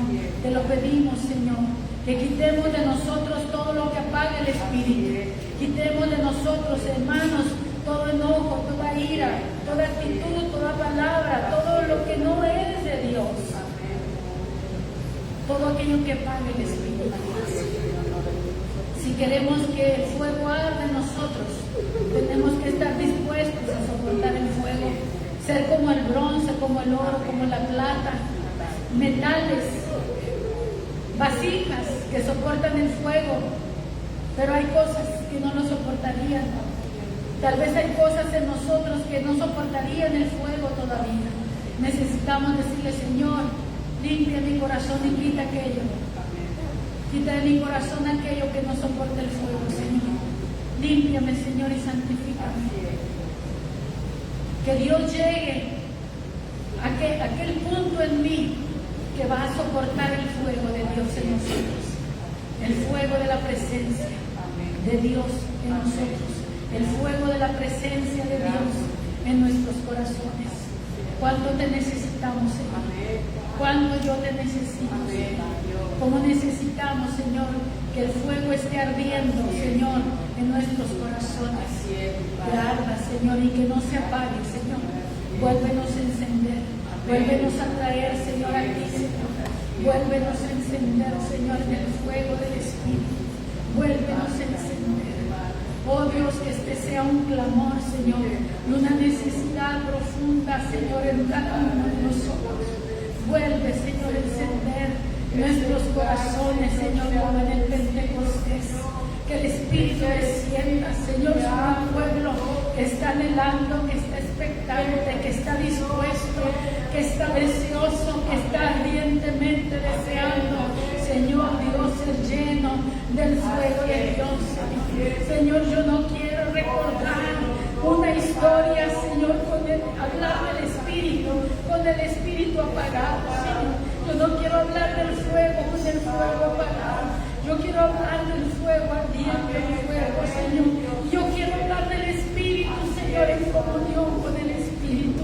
Te lo pedimos, Señor. Que quitemos de nosotros todo lo que apaga el Espíritu. Quitemos de nosotros, hermanos, todo enojo, toda ira, toda actitud, toda palabra, todo lo que no es de Dios. Todo aquello que apague el Espíritu. Si queremos que el fuego arde en nosotros, tenemos que estar dispuestos a soportar el fuego. Ser como el bronce, como el oro, como la plata, metales, vasijas que soportan el fuego, pero hay cosas que no lo soportarían. Tal vez hay cosas en nosotros que no soportarían el fuego todavía. Necesitamos decirle, Señor, limpia mi corazón y quita aquello. Quita de mi corazón aquello que no soporta el fuego, Señor. Límpiame, Señor, y santifícame. Que Dios llegue a aquel punto en mí que va a soportar el fuego de Dios en nosotros. El fuego de la presencia de Dios en nosotros. El fuego de la presencia de Dios en nuestros corazones. ¿Cuánto te necesitamos, Señor? ¿Cuánto yo te necesito, Señor? ¿Cómo necesitamos, Señor, que el fuego esté ardiendo, Señor, en nuestros corazones? Que arda, Señor, y que no se apague, Señor. Vuélvenos a encender. Vuélvenos a traer, Señor, a ti, Señor. Vuélvenos a encender, Señor, en el fuego del Espíritu. Vuélvenos a encender. Oh Dios, que este sea un clamor, Señor, y una necesidad profunda, Señor, en cada uno de nosotros. Vuelve, Señor, a encender nuestros corazones, Señor, como en el Pentecostés. Que el Espíritu descienda, Señor, sobre un pueblo que está anhelando, que está expectante, que está dispuesto, que está deseoso, que está ardientemente deseando, Señor Dios, ser lleno del fuego de Dios. Señor, yo no quiero recordar una historia, Señor, hablar del Espíritu, con el Espíritu apagado, Señor. Yo no quiero hablar del fuego con el fuego apagado. Yo quiero hablar del fuego ardiente, del fuego, Señor. Yo quiero hablar del Espíritu, Señor, en comunión con el Espíritu.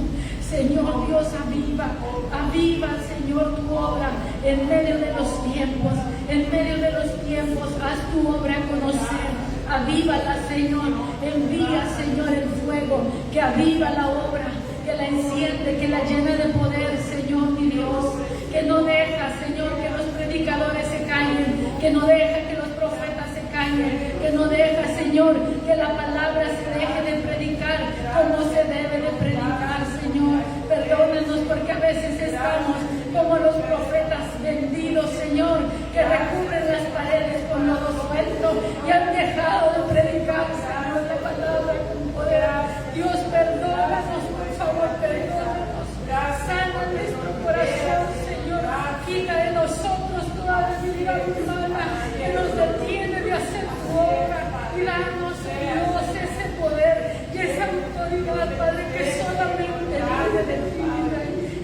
Señor Dios, aviva, Señor, tu obra en medio de los tiempos. En medio de los tiempos, haz tu obra conocer. Avívala, Señor. Envía, Señor, el fuego que aviva la obra, que la enciende, que la llena de poder, Señor, mi Dios. Que no deja, Señor, que los predicadores se callen, que no deja que los profetas se callen, que no deja, Señor, que la palabra se deje de predicar como se debe de predicar, Señor. Perdónanos porque a veces estamos como los profetas vendidos, Señor, que recubren las paredes con lodo suelto y han dejado de predicar, Señor, la palabra con poder. Dios, perdónanos, por favor, perdónanos. Sana nuestro corazón, Señor. Quita de nosotros toda debilidad humana que nos detiene de hacer tu obra. Y danos, Dios, ese poder y esa autoridad, Padre, que solamente viene de ti.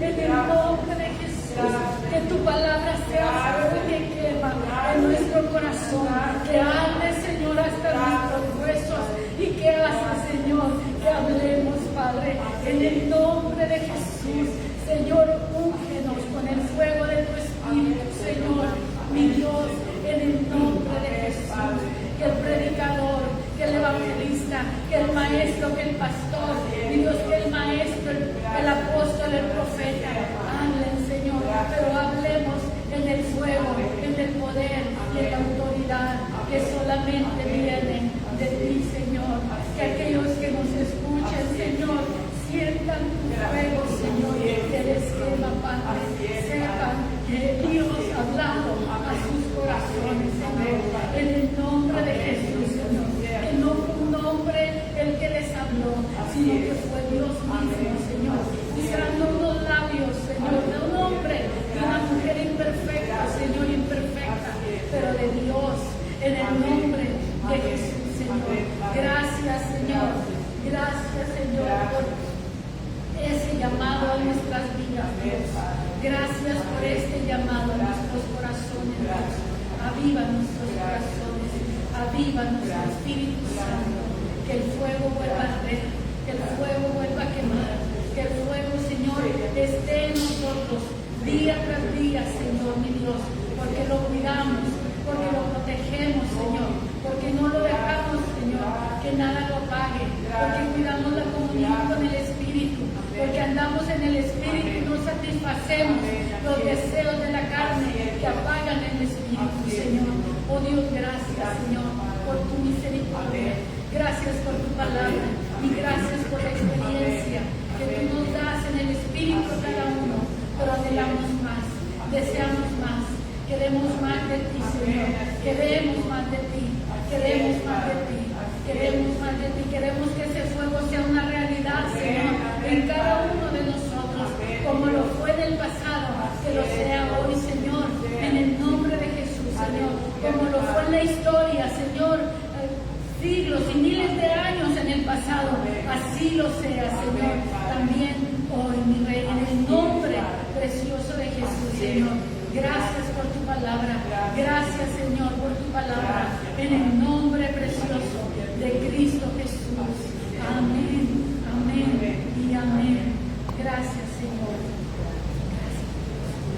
En el nombre de Jesús, que tu palabra sea fuego que quema en nuestro corazón, que arde, Señor, hasta nuestros huesos y que hace, Señor, que hablemos, Padre, en el nombre de Jesús. Señor, úngenos con el fuego de tu Espíritu, Señor, mi Dios, en el nombre de Jesús. Que el predicador, que el evangelista, que el maestro, que el pastor, mi Dios, que el maestro, el apóstol, el profeta, hablen, Señor, pero hablemos en el fuego, en el poder y en la autoridad que solamente viene de ti, Señor. Que aquellos que nos escuchen, Señor, sientan tu fuego, Señor. avívanos, Espíritu Santo, que el fuego vuelva a arder, que el fuego vuelva a quemar, que el fuego, Señor, esté en nosotros día tras día, Señor, mi Dios, porque lo cuidamos, porque lo protegemos, Señor, porque no lo dejamos, Señor, que nada lo apague, porque cuidamos la comunión con el Espíritu, porque andamos en el Espíritu y no satisfacemos los deseos de la carne que apagan el Espíritu, Señor. Oh Dios, gracias, Señor, por tu misericordia, gracias por tu palabra y gracias por la experiencia que tú nos das en el Espíritu a cada uno, pero anhelamos más, deseamos más. Queremos más de ti, Señor. Queremos más de ti. Queremos más de ti. Queremos más de ti. Queremos que ese fuego sea una realidad, Señor, en cada uno de nosotros, como lo fue en el pasado, que lo sea hoy, Señor, en el nombre de Jesús, Señor, como lo fue en la historia, Señor, siglos y miles de años en el pasado, así lo sea, Señor, también hoy, mi Rey, en el nombre precioso de Jesús, Señor. Gracias por tu palabra. Gracias, Señor.